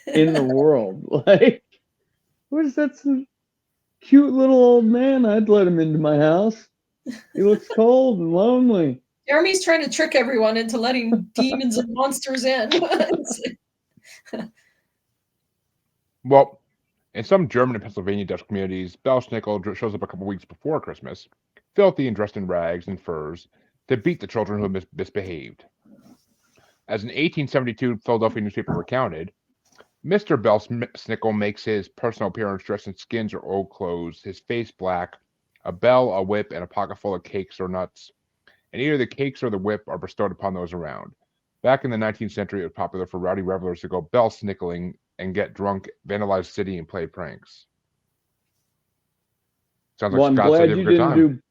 in the world. Like, what is that? Some cute little old man. I'd let him into my house. He looks cold and lonely. Jeremy's trying to trick everyone into letting demons and monsters in. Well, in some German and Pennsylvania Dutch communities, Belschnickel shows up a couple weeks before Christmas, filthy and dressed in rags and furs, to beat the children who misbehaved. As an 1872 Philadelphia newspaper recounted, Mr. Belschnickel makes his personal appearance dressed in skins or old clothes, his face black, a bell, a whip, and a pocket full of cakes or nuts. And either the cakes or the whip are bestowed upon those around. Back in the 19th century, it was popular for rowdy revelers to go Belschnickeling and get drunk, vandalize the city, and play pranks. Sounds like I'm Scott glad said you you had a good time.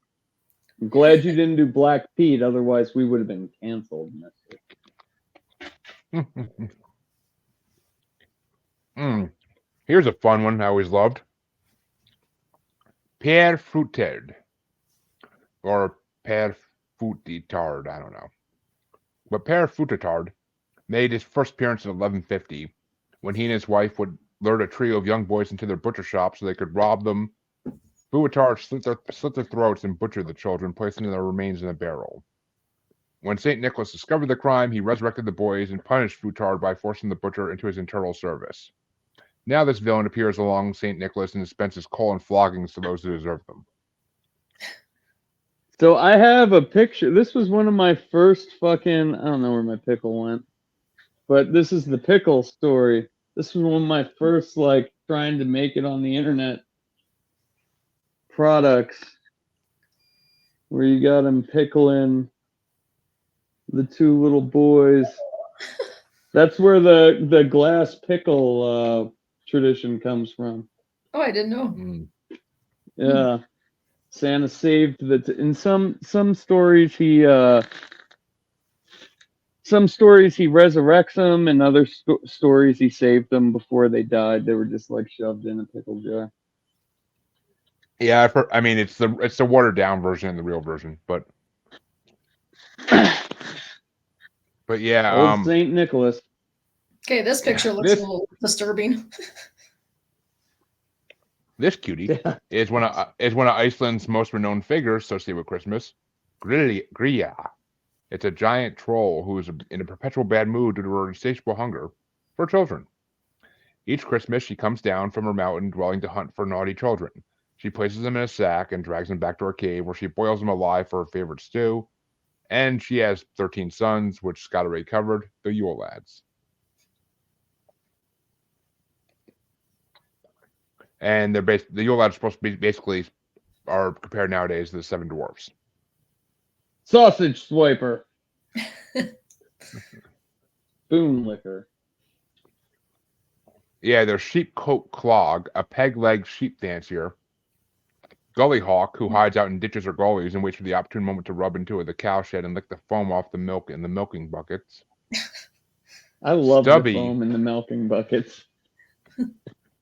I'm glad you didn't do Black Pete. Otherwise, we would have been canceled. Here's a fun one I always loved. Père Fruitard. Or Père Fruitard, I don't know. But Père Fruitard made his first appearance in 1150 when he and his wife would lure a trio of young boys into their butcher shop so they could rob them. Fruitard slit their throats and butchered the children, placing their remains in a barrel. When St. Nicholas discovered the crime, he resurrected the boys and punished Fruitard by forcing the butcher into his internal service. Now this villain appears along St. Nicholas and dispenses coal and floggings to those who deserve them. So I have a picture. This was one of my first fucking, I don't know where my pickle went, but this is the pickle story. This was one of my first, like, trying to make it on the internet products where you got him pickling the two little boys. That's where the glass pickle tradition comes from. Oh, I didn't know. Yeah. Santa saved in some stories he resurrects them, and other stories he saved them before they died. They were just like shoved in a pickle jar. Yeah, I mean it's the watered down version and the real version, but yeah, Old Saint Nicholas. Okay, this picture looks a little disturbing. This cutie is one of Iceland's most renowned figures associated with Christmas, Gria. It's a giant troll who is in a perpetual bad mood due to her insatiable hunger for children. Each Christmas, she comes down from her mountain dwelling to hunt for naughty children. She places them in a sack and drags them back to her cave, where she boils them alive for her favorite stew. And she has 13 sons, which Scott already covered, the Yule lads. And the Yule lads are supposed to be basically are compared nowadays to the Seven Dwarfs. Sausage swiper. Spoon licker. Yeah, there's Sheepcoat Clog, a peg-legged sheep fancier. Gully Hawk, who hides out in ditches or gullies and waits for the opportune moment to rub into the cowshed and lick the foam off the milk in the milking buckets. I love Stubby, the foam in the milking buckets.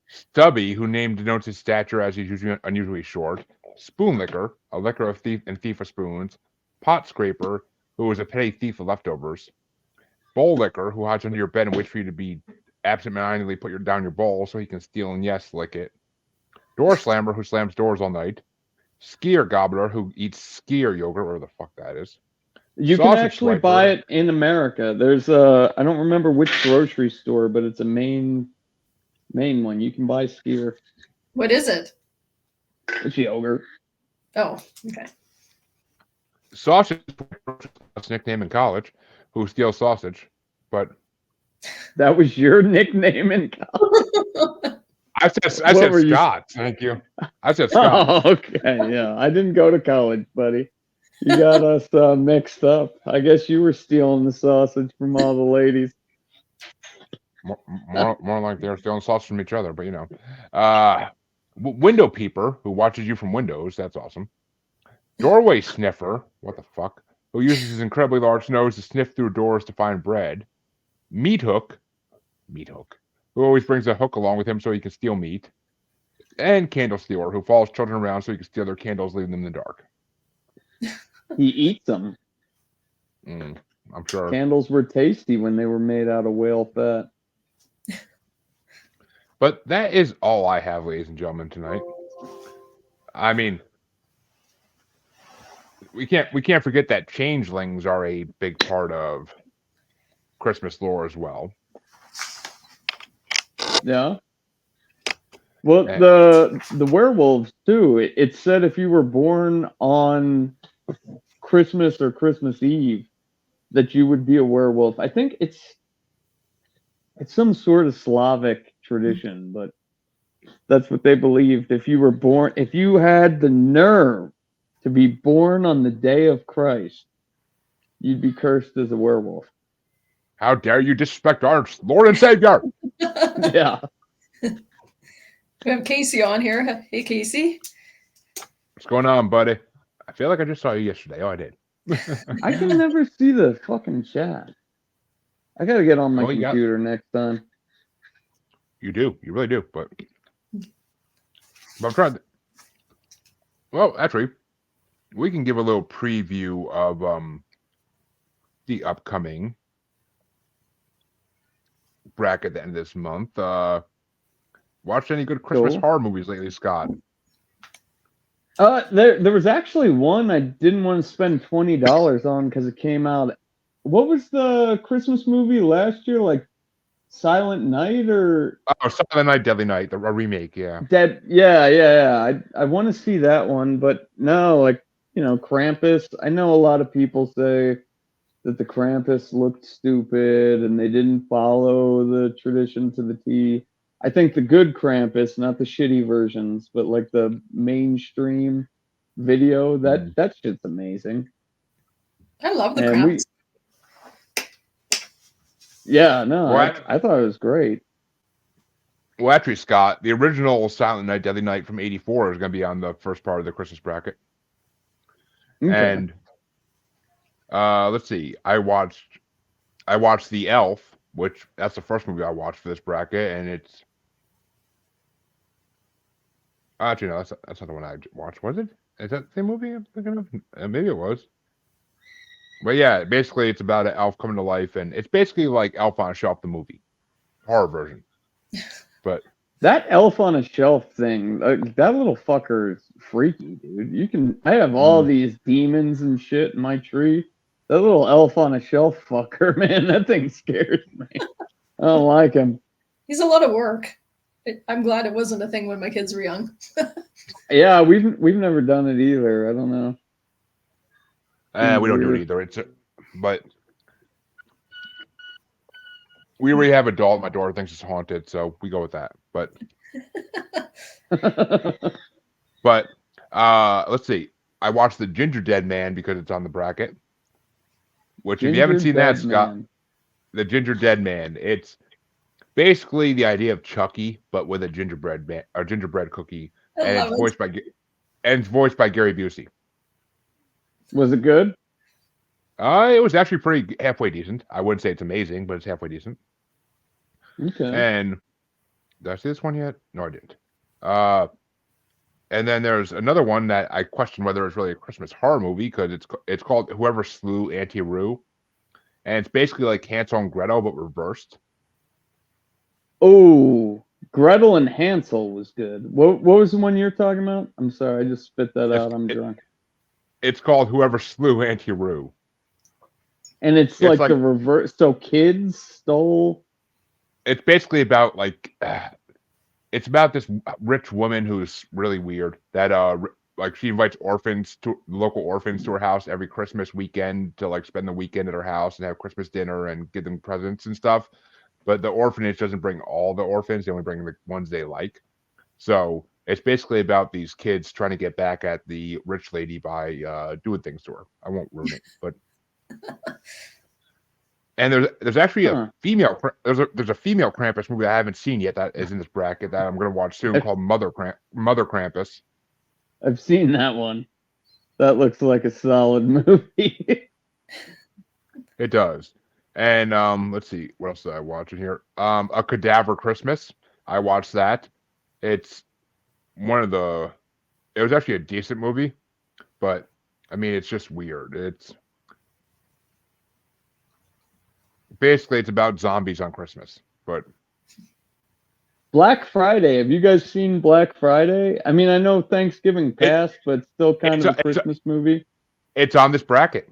Stubby, who name denotes his stature as he's unusually short. Spoon Licker, a licker of thief of spoons. Pot Scraper, who is a petty thief of leftovers. Bowl Licker, who hides under your bed and waits for you to be absentmindedly put down your bowl so he can steal and lick it. Door Slammer, who slams doors all night. Skier Gobbler, who eats skier yogurt, whatever the fuck that is. You can actually buy it in America. There's I don't remember which grocery store, but it's a main Main one. You can buy Skyr. What is it? It's yogurt. Oh, okay. Sausage was nickname in college. Who steals sausage? But That was your nickname in college? I said Scott. Thank you. I said Scott. Oh, okay, yeah. I didn't go to college, buddy. You got us mixed up. I guess you were stealing the sausage from all the ladies. More like they're stealing sausage from each other, but you know. Window peeper, who watches you from windows. That's awesome. Doorway sniffer. What the fuck? Who uses his incredibly large nose to sniff through doors to find bread. Meat hook. Who always brings a hook along with him so he can steal meat. And candle stealer, who follows children around so he can steal their candles, leaving them in the dark. He eats them. I'm sure. Candles were tasty when they were made out of whale fat. But that is all I have, ladies and gentlemen, tonight. I mean, we can't forget that changelings are a big part of Christmas lore as well. Yeah. Well, the werewolves too. It said if you were born on Christmas or Christmas Eve, that you would be a werewolf. I think it's some sort of Slavic tradition, but that's what they believed. If you had the nerve to be born on the day of Christ, you'd be cursed as a werewolf. How dare you disrespect our Lord and Savior? Yeah. We have Casey on here. Hey, Casey. What's going on, buddy? I feel like I just saw you yesterday. Oh, I did. I can never see the fucking chat. I gotta get on my computer next time. You do. You really do. But I'm trying to... Well, actually, we can give a little preview of the upcoming bracket at the end of this month. Watched any good Christmas horror movies lately, Scott? There was actually one I didn't want to spend $20 on because it came out. What was the Christmas movie last year? Like Silent Night or Silent Night, Deadly Night, a remake, yeah. Yeah. I want to see that one, but no, like, you know, Krampus. I know a lot of people say that the Krampus looked stupid and they didn't follow the tradition to the T. I think the good Krampus, not the shitty versions, but like the mainstream video, that shit's amazing. I love the Krampus. I thought it was great. Well, actually, Scott, the original Silent Night, Deadly Night from '84 is going to be on the first part of the Christmas bracket. Okay. And let's see, I watched The Elf, which that's the first movie I watched for this bracket, and it's actually no, that's not the one I watched. Was it? Is that the same movie I'm thinking of? Maybe it was. But yeah, basically it's about an elf coming to life, and it's basically like Elf on a Shelf, the movie, horror version. But that Elf on a Shelf thing, that little fucker is freaky, dude. I have all these demons and shit in my tree. That little Elf on a Shelf fucker, man, that thing scares me. I don't like him. He's a lot of work. I'm glad it wasn't a thing when my kids were young. Yeah, we've never done it either. I don't know. We don't do it either. But we already have a doll at my door thinks it's haunted, so we go with that. But let's see. I watched The Ginger Dead Man because it's on the bracket. Which, if you haven't seen that, Scott, The Ginger Dead Man, it's basically the idea of Chucky, but with a gingerbread cookie, and it's voiced by Gary Busey. Was it good? It was actually pretty halfway decent. I wouldn't say it's amazing, but it's halfway decent. Okay. And did I see this one yet? No, I didn't. And then there's another one that I question whether it's really a Christmas horror movie because it's called Whoever Slew Auntie Roo, and it's basically like Hansel and Gretel but reversed. Oh, Gretel and Hansel was good. What was the one you're talking about? I'm sorry, I just spit that out. I'm drunk. It's called Whoever Slew Auntie Roo. And it's like the reverse. So kids stole. It's basically about like it's about this rich woman who's really weird. That like she invites local orphans to her house every Christmas weekend to like spend the weekend at her house and have Christmas dinner and give them presents and stuff. But the orphanage doesn't bring all the orphans; they only bring the ones they like. So it's basically about these kids trying to get back at the rich lady by doing things to her. I won't ruin it, but and there's actually a female there's a female Krampus movie I haven't seen yet that is in this bracket that I'm going to watch soon called Mother Krampus. I've seen that one. That looks like a solid movie. It does. And let's see, what else did I watch in here? A Cadaver Christmas. I watched that. It's it was actually a decent movie, but I mean it's just weird. It's about zombies on Christmas, but Black Friday. Have you guys seen Black Friday? I mean, I know Thanksgiving passed, but it's still kind of a Christmas movie. It's on this bracket.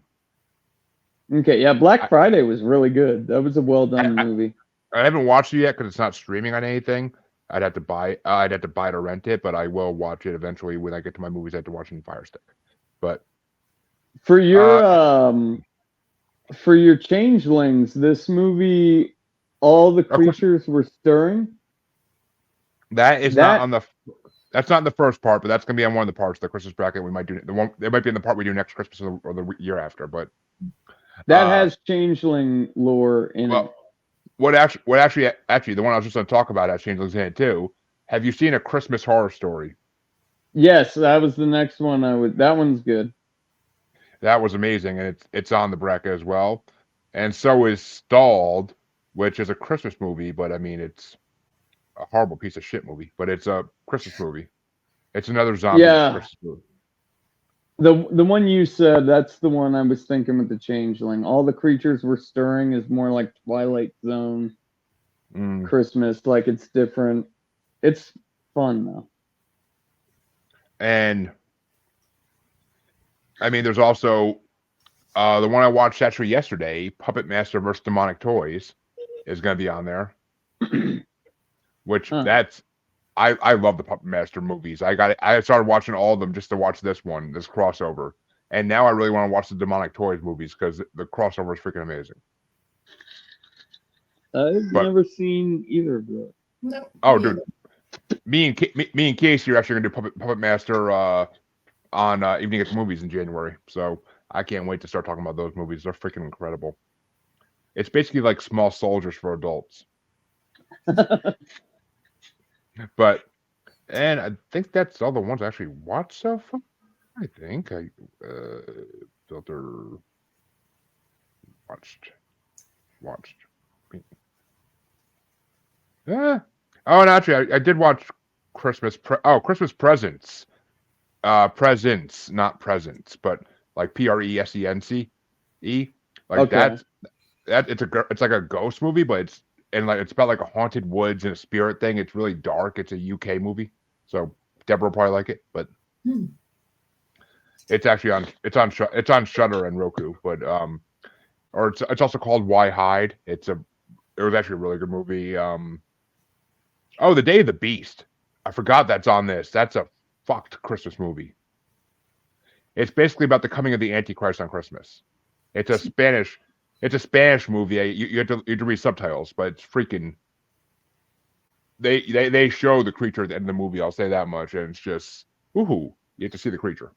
Okay, yeah, Black Friday was really good. That was a well-done movie. I haven't watched it yet because it's not streaming on anything. I'd have to buy it or rent it, but I will watch it eventually when I get to my movies. I have to watch it in Fire Stick. But for your changelings, this movie, all the creatures were stirring. That's not in the first part, but that's going to be on one of the parts of the Christmas bracket we might do. It might be in the part we do next Christmas or the year after. But that has changeling lore in it. What actually, the one I was just going to talk about has changelings in it too. Have you seen A Christmas Horror Story? Yes, that was the next one. That one's good. That was amazing, and it's on the bracket as well. And so is Stalled, which is a Christmas movie, but I mean it's a horrible piece of shit movie, but it's a Christmas movie. It's another zombie Christmas movie. The one you said, that's the one I was thinking with the changeling. All the creatures were stirring is more like Twilight Zone Christmas, like it's different. It's fun though. And I mean, there's also the one I watched actually yesterday, Puppet Master vs. Demonic Toys, is going to be on there. Which I love the Puppet Master movies. I started watching all of them just to watch this crossover, and now I really want to watch the Demonic Toys movies because the crossover is freaking amazing. I've never seen either of those. No. Oh, dude, me and Casey are actually going to do Puppet Master on Evening at the Movies in January, so I can't wait to start talking about those movies. They're freaking incredible. It's basically like Small Soldiers for adults. But, and I think that's all the ones I actually watched so far. I think I filter watched. Yeah. Oh, and actually, I did watch Christmas Presents. Presents, not presents, but like Presence. Like that. It's like a ghost movie, but it's about like a haunted woods and a spirit thing. It's really dark. It's a UK movie, so Debra will probably like it. But it's actually on Shudder and Roku. But or it's also called Why Hide. It was actually a really good movie. The Day of the Beast. I forgot that's on this. That's a fucked Christmas movie. It's basically about the coming of the Antichrist on Christmas. It's a Spanish movie. You have to read subtitles, but it's freaking. They show the creature at the end of the movie. I'll say that much, and it's just woohoo! You have to see the creature.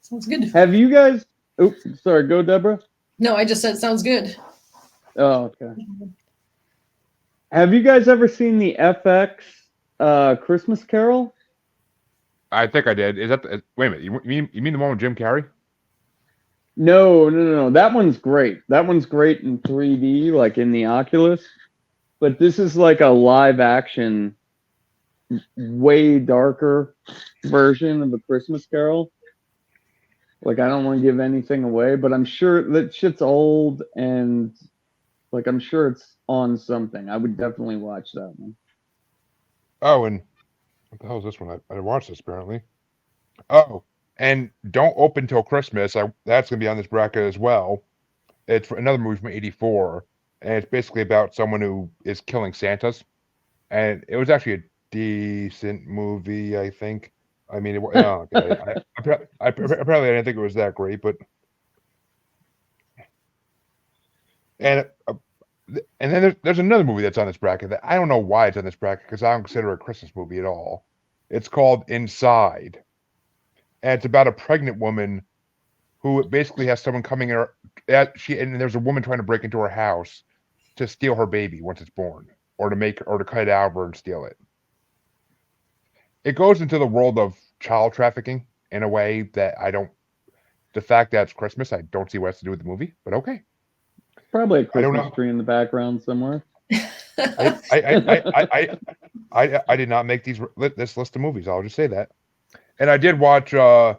Sounds good. Have you guys? Oh, sorry. Go, Debra. No, I just said sounds good. Oh, okay. Have you guys ever seen the FX Christmas Carol? I think I did. Is that wait a minute? You mean the one with Jim Carrey? No. That one's great. That one's great in 3D, like in the Oculus. But this is like a live action, way darker version of A Christmas Carol. Like, I don't want to give anything away, but I'm sure that shit's old and like I'm sure it's on something. I would definitely watch that one. Oh, and what the hell is this one? I watched this apparently. Oh, and Don't Open Till Christmas. That's gonna be on this bracket as well. It's another movie from '84, and it's basically about someone who is killing Santas. and it was actually a decent movie, I think. I mean, okay. Apparently I didn't think it was that great, but and and then there's another movie that's on this bracket that I don't know why it's on this bracket because I don't consider it a Christmas movie at all. It's called Inside, and it's about a pregnant woman who basically has someone coming in her. And there's a woman trying to break into her house to steal her baby once it's born, or to cut it out of her and steal it. It goes into the world of child trafficking in a way that I don't. The fact that it's Christmas, I don't see what it has to do with the movie, but okay. Probably a Christmas tree in the background somewhere. I did not make this list of movies. I'll just say that. And I did watch. I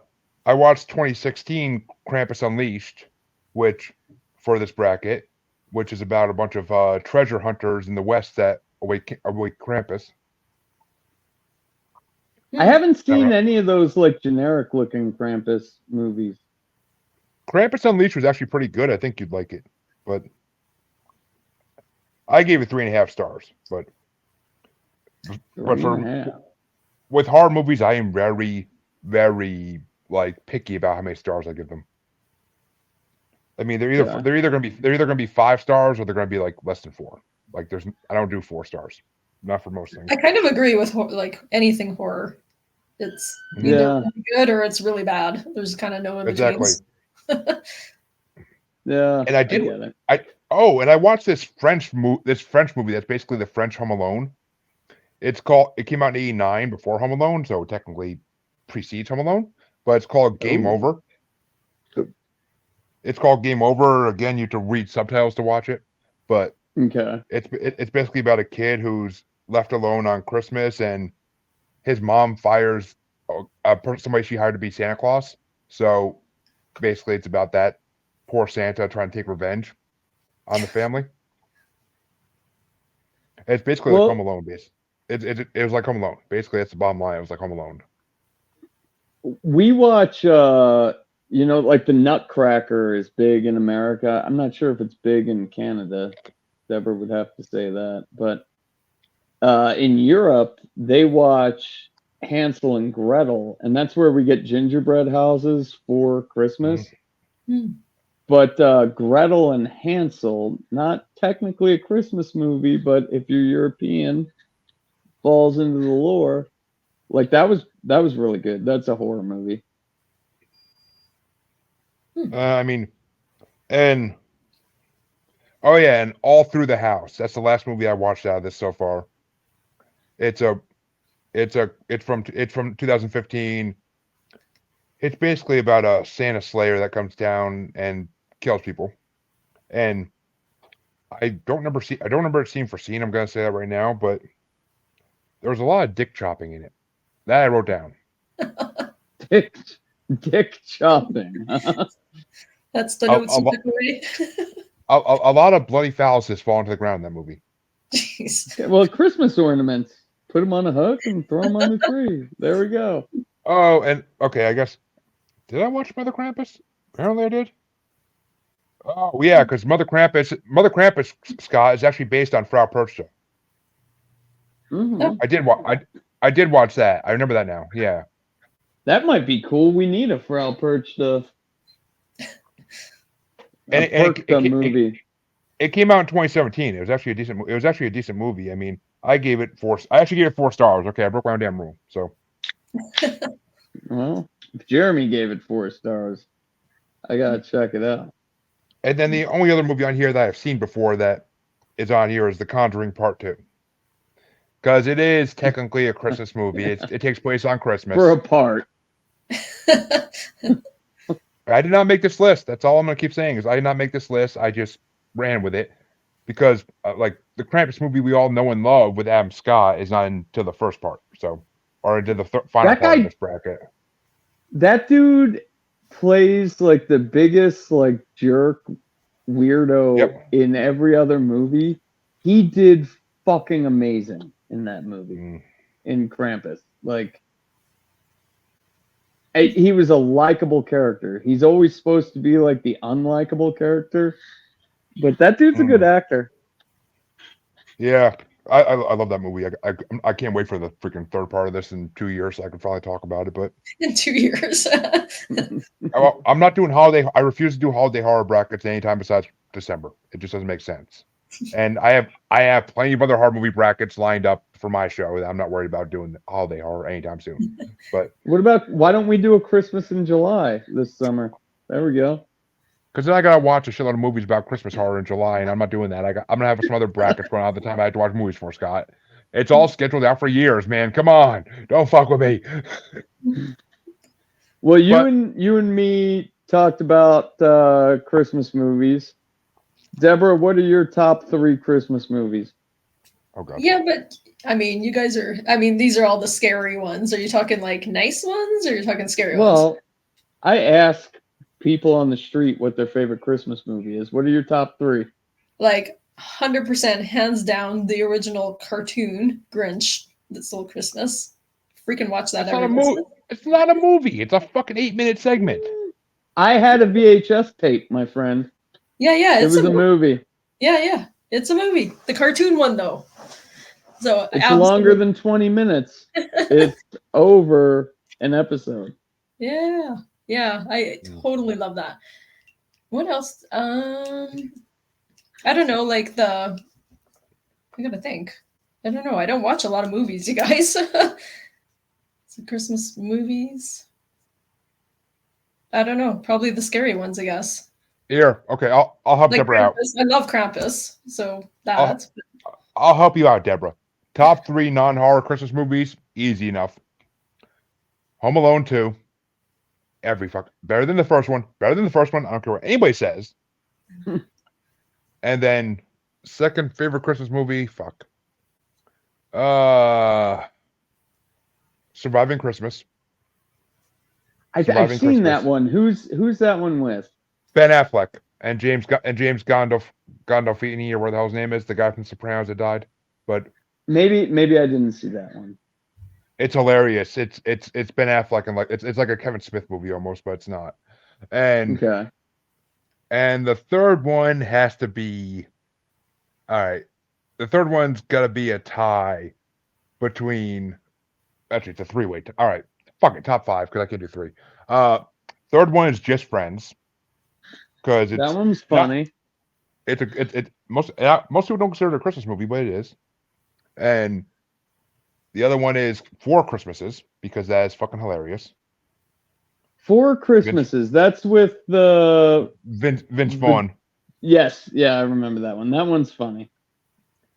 watched 2016 Krampus Unleashed, which for this bracket, which is about a bunch of treasure hunters in the West that await Krampus. I haven't seen any of those like generic looking Krampus movies. Krampus Unleashed was actually pretty good. I think you'd like it, but I gave it 3.5 stars. But with horror movies, I am very, very like picky about how many stars I give them. I mean, they're either gonna be 5 stars or they're gonna be like less than 4. Like I don't do 4 stars, not for most things. I kind of agree with like anything horror. It's either really good or it's really bad. There's kind of no in betweens. Exactly. Yeah, and I watched this French movie that's basically the French Home Alone. It came out in '89 before Home Alone, so technically precedes Home Alone, but it's called Game Over. It's called Game Over. Again, you have to read subtitles to watch it, but it's basically about a kid who's left alone on Christmas, and his mom fires somebody she hired to be Santa Claus. So basically, it's about that poor Santa trying to take revenge on the family. It's basically like Home Alone, It was like Home Alone. Basically, that's the bottom line. It was like Home Alone. We watch, like the Nutcracker is big in America. I'm not sure if it's big in Canada. Debra would have to say that. But in Europe, they watch Hansel and Gretel, and that's where we get gingerbread houses for Christmas. Mm. But Gretel and Hansel, not technically a Christmas movie, but if you're European, falls into the lore. Like that was really good. That's a horror movie. I mean, and and All Through the House. That's the last movie I watched out of this so far. It's from 2015. It's basically about a Santa Slayer that comes down and kills people, and I don't remember it scene for scene. I'm gonna say that right now, but there was a lot of dick chopping in it. That I wrote down. Dick chopping. That's the notes you took away. A lot of bloody phalluses fall into the ground in that movie. Jeez. Well, Christmas ornaments. Put them on a hook and throw them on the tree. There we go. Oh, and okay, I guess. Did I watch Mother Krampus? Apparently I did. Oh yeah, because Mother Krampus, Scott, is actually based on Frau Perchta. Mm-hmm. I did watch that. I remember that now. Yeah. That might be cool. We need a Frau Perchta. Movie. It came out in 2017. It was actually a decent movie. I mean, I actually gave it 4 stars. Okay, I broke my own damn rule. So. Well, if Jeremy gave it 4 stars, I gotta check it out. And then the only other movie on here that I've seen before that is on here is The Conjuring Part 2. Because it is technically a Christmas movie. It takes place on Christmas. For a part. I did not make this list. That's all I'm going to keep saying is I did not make this list. I just ran with it. Because like the Krampus movie we all know and love with Adam Scott is not into the first part. Or into the final part of this bracket. That dude plays like the biggest like jerk weirdo in every other movie. He did fucking amazing in that movie. In Krampus. Like he was a likable character. He's always supposed to be like the unlikable character. But that dude's a good actor. Yeah. I love that movie. I can't wait for the freaking third part of this in 2 years so I can finally talk about it. But In 2 years. I'm not doing holiday. I refuse to do holiday horror brackets anytime besides December. It just doesn't make sense. And I have plenty of other horror movie brackets lined up for my show. I'm not worried about doing holiday horror anytime soon. But why don't we do a Christmas in July this summer? There we go. because then I gotta watch a shitload of movies about Christmas horror in July, and I'm not doing that. I'm gonna have some other brackets going on at the time I have to watch movies for, Scott. It's all scheduled out for years, man. Come on, don't fuck with me. Well, you and me talked about Christmas movies. Deborah, what are your top 3 Christmas movies? Oh god. Yeah, but I mean, you guys are. I mean, these are all the scary ones. Are you talking like nice ones, or are you talking scary ones? Well, I ask people on the street what their favorite Christmas movie is. What are your top 3? Like 100% hands down the original cartoon Grinch that stole Christmas. Freaking watch that every Christmas. It's not a movie. It's a fucking 8-minute segment. I had a VHS tape, my friend. Yeah, it was a movie. Yeah, it's a movie. The cartoon one though. So it's longer than 20 minutes. It's over an episode. Yeah, I totally love that. What else? I don't know, like I gotta think. I don't know. I don't watch a lot of movies, you guys. So Christmas movies. I don't know. Probably the scary ones, I guess. Here, okay, I'll help like Deborah Krampus. out. I love Krampus, so that. I'll help you out, Deborah. Top 3 non-horror Christmas movies, easy enough. Home Alone 2. Better than the first one. Better than the first one. I don't care what anybody says. And then second favorite Christmas movie, Surviving Christmas. I've seen that one. Who's that one with? Ben Affleck and James Gandolfini, or where the hell his name is, the guy from Sopranos that died. But maybe I didn't see that one. It's hilarious. It's Ben Affleck and it's like a Kevin Smith movie almost, but it's not. And the third one has to be, all right. The third one's got to be a tie between. Actually, it's a 3-way. All right, fuck it, top 5 because I can do 3. Third one is Just Friends because that one's funny. Most people don't consider it a Christmas movie, but it is. And the other one is 4 Christmases because that is fucking hilarious. 4 Christmases. That's with the Vince Vaughn. Yes, yeah, I remember that one. That one's funny.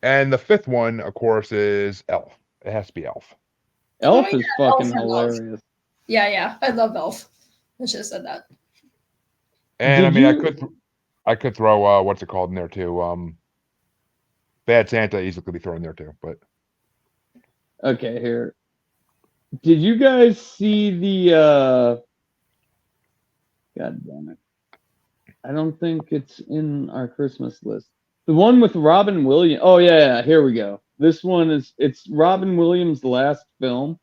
And the 5th one, of course, is Elf. It has to be Elf. Elf is fucking hilarious. Yeah, I love Elf. I should have said that. And I could throw what's it called in there too. Bad Santa easily could be thrown in there too, but. Okay, here. Did you guys see the God damn it. I don't think it's in our Christmas list. The one with Robin Williams. Oh yeah, here we go. This one it's Robin Williams' last film,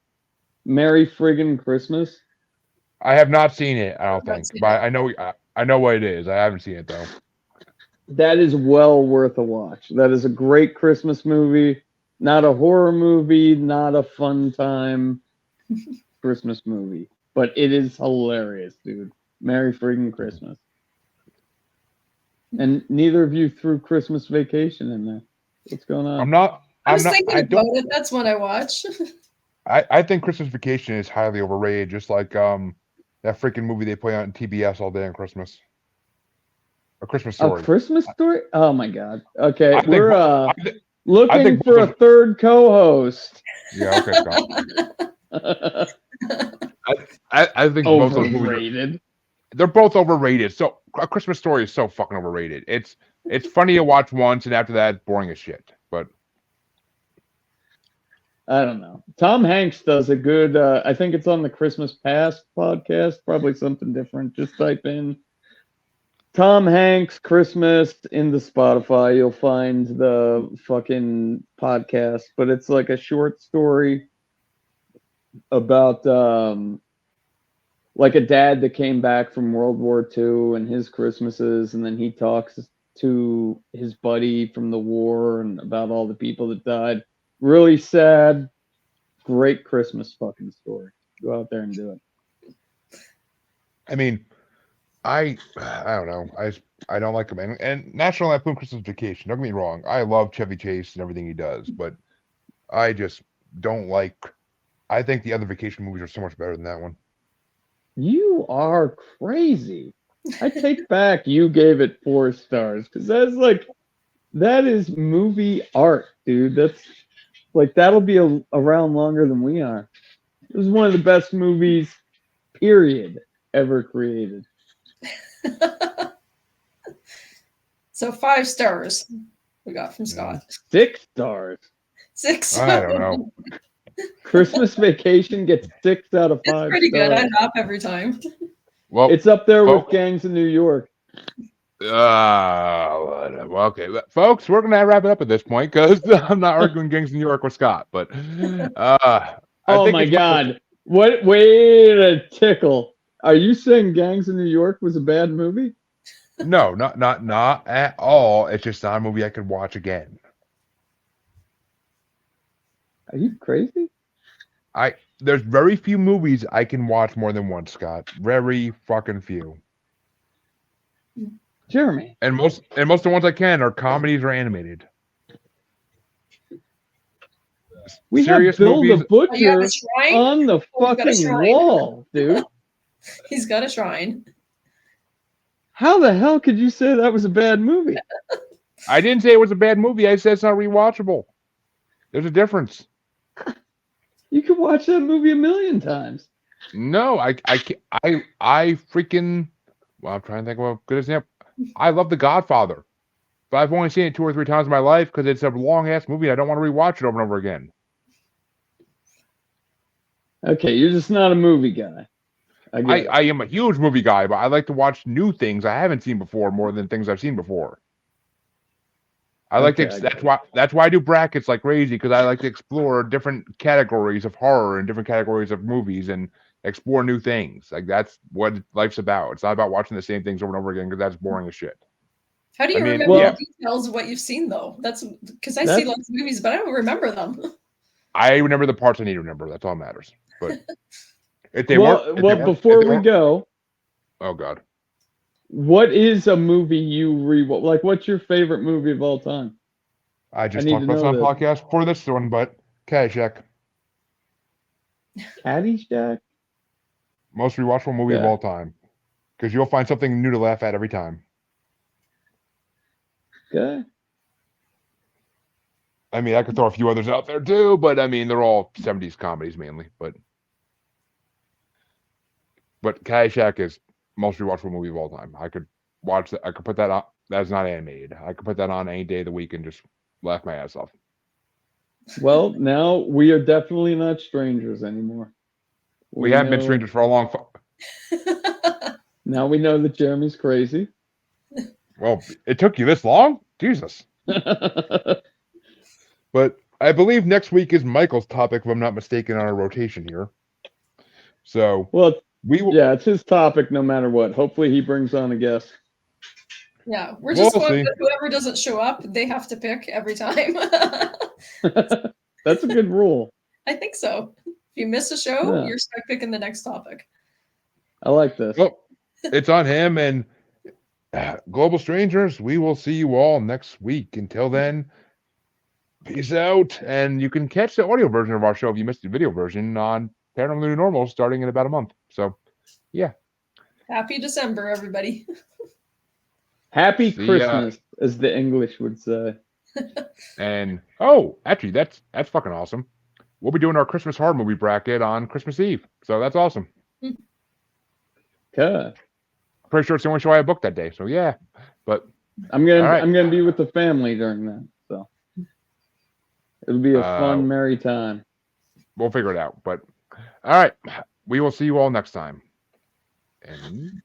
Merry Friggin' Christmas. I have not seen it, I don't think. But I know what it is. I haven't seen it though. That is well worth a watch. That is a great Christmas movie. Not a horror movie, not a fun time Christmas movie. But it is hilarious, dude. Merry friggin' Christmas. And neither of you threw Christmas Vacation in there. What's going on? I was thinking about it. That's what I watch. I think Christmas Vacation is highly overrated, just like that freaking movie they play on TBS all day on Christmas. A Christmas Story. A Christmas Story? Oh my God. Okay, we're looking for a third co-host. Yeah, okay, Scott. I think both those movies they're both overrated. So A Christmas Story is so fucking overrated. It's funny to watch once, and after that, it's boring as shit. But I don't know. Tom Hanks does a good. I think it's on the Christmas Past podcast. Probably something different. Just type in Tom Hanks Christmas in the Spotify. You'll find the fucking podcast. But it's like a short story about like a dad that came back from World War II and his Christmases, and then he talks to his buddy from the war and about all the people that died. Really sad, great Christmas fucking story. Go out there and do it. I mean, I don't know. I don't like him. And National Lampoon Christmas Vacation. Don't get me wrong. I love Chevy Chase and everything he does, but I just don't like. I think the other vacation movies are so much better than that one. You are crazy. I take back you gave it 4 stars because that is movie art, dude. That's like that'll be around longer than we are. It was one of the best movies, period, ever created. So 5 stars we got from Scott. 6 stars. 6. I don't know. Christmas Vacation gets 6 out of 5 It's pretty stars. good. I laugh every time. Well, It's up there with Gangs in New York. okay, folks, we're gonna wrap it up at this point because I'm not arguing Gangs in New York with Scott. But oh my God! What? Wait a tickle. Are you saying Gangs in New York was a bad movie? No, not at all. It's just not a movie I could watch again. Are you crazy? There's very few movies I can watch more than once, Scott. Very fucking few. Jeremy. And most of the ones I can are comedies or animated. We Serious have Bill movies. the Butcher shrine? on the fucking wall, dude. He's got a shrine. How the hell could you say that was a bad movie? I didn't say it was a bad movie. I said it's not rewatchable. There's a difference. You could watch that movie 1,000,000 times. No, I freaking. Well, I'm trying to think of a good example. I love The Godfather, but I've only seen it 2 or 3 times in my life because it's a long ass movie. I don't want to rewatch it over and over again. Okay, you're just not a movie guy. I am a huge movie guy, but I like to watch new things I haven't seen before more than things I've seen before. That's why I do brackets like crazy, because I like to explore different categories of horror and different categories of movies and explore new things. Like that's what life's about. It's not about watching the same things over and over again because that's boring as shit. How do you remember the details of what you've seen though? That's because I see lots of movies, but I don't remember them. I remember the parts I need to remember. That's all that matters. But if they before we go, oh God. What is a movie you rewatch? Like, what's your favorite movie of all time? I just talked about this on a podcast for this one, but Caddyshack. Caddyshack? Most rewatchable movie of all time. Because you'll find something new to laugh at every time. Okay. I mean, I could throw a few others out there too, but I mean, they're all 70s comedies mainly. But Caddyshack is most rewatchable movie of all time. I could watch that. I could put that on. That's not animated. I could put that on any day of the week and just laugh my ass off. Well, now we are definitely not strangers anymore. We haven't been strangers for a long time. Now we know that Jeremy's crazy. Well, it took you this long? Jesus. But I believe next week is Michael's topic, if I'm not mistaken, on our rotation here. So, well, it's his topic no matter what. Hopefully he brings on a guest. Yeah, we're just going with whoever doesn't show up, they have to pick every time. That's a good rule. I think so. If you miss a show, you're stuck picking the next topic. I like this. Well, it's on him. And Global Strangers, we will see you all next week. Until then, peace out. And you can catch the audio version of our show if you missed the video version on Paranormal New Normal starting in about a month. So, yeah. Happy December, everybody. Happy Christmas, as the English would say. And actually, that's fucking awesome. We'll be doing our Christmas horror movie bracket on Christmas Eve, so that's awesome. Okay. Pretty sure it's the only show I have booked that day. So yeah, but I'm gonna be with the family during that, so it'll be a fun, merry time. We'll figure it out. But all right, we will see you all next time. And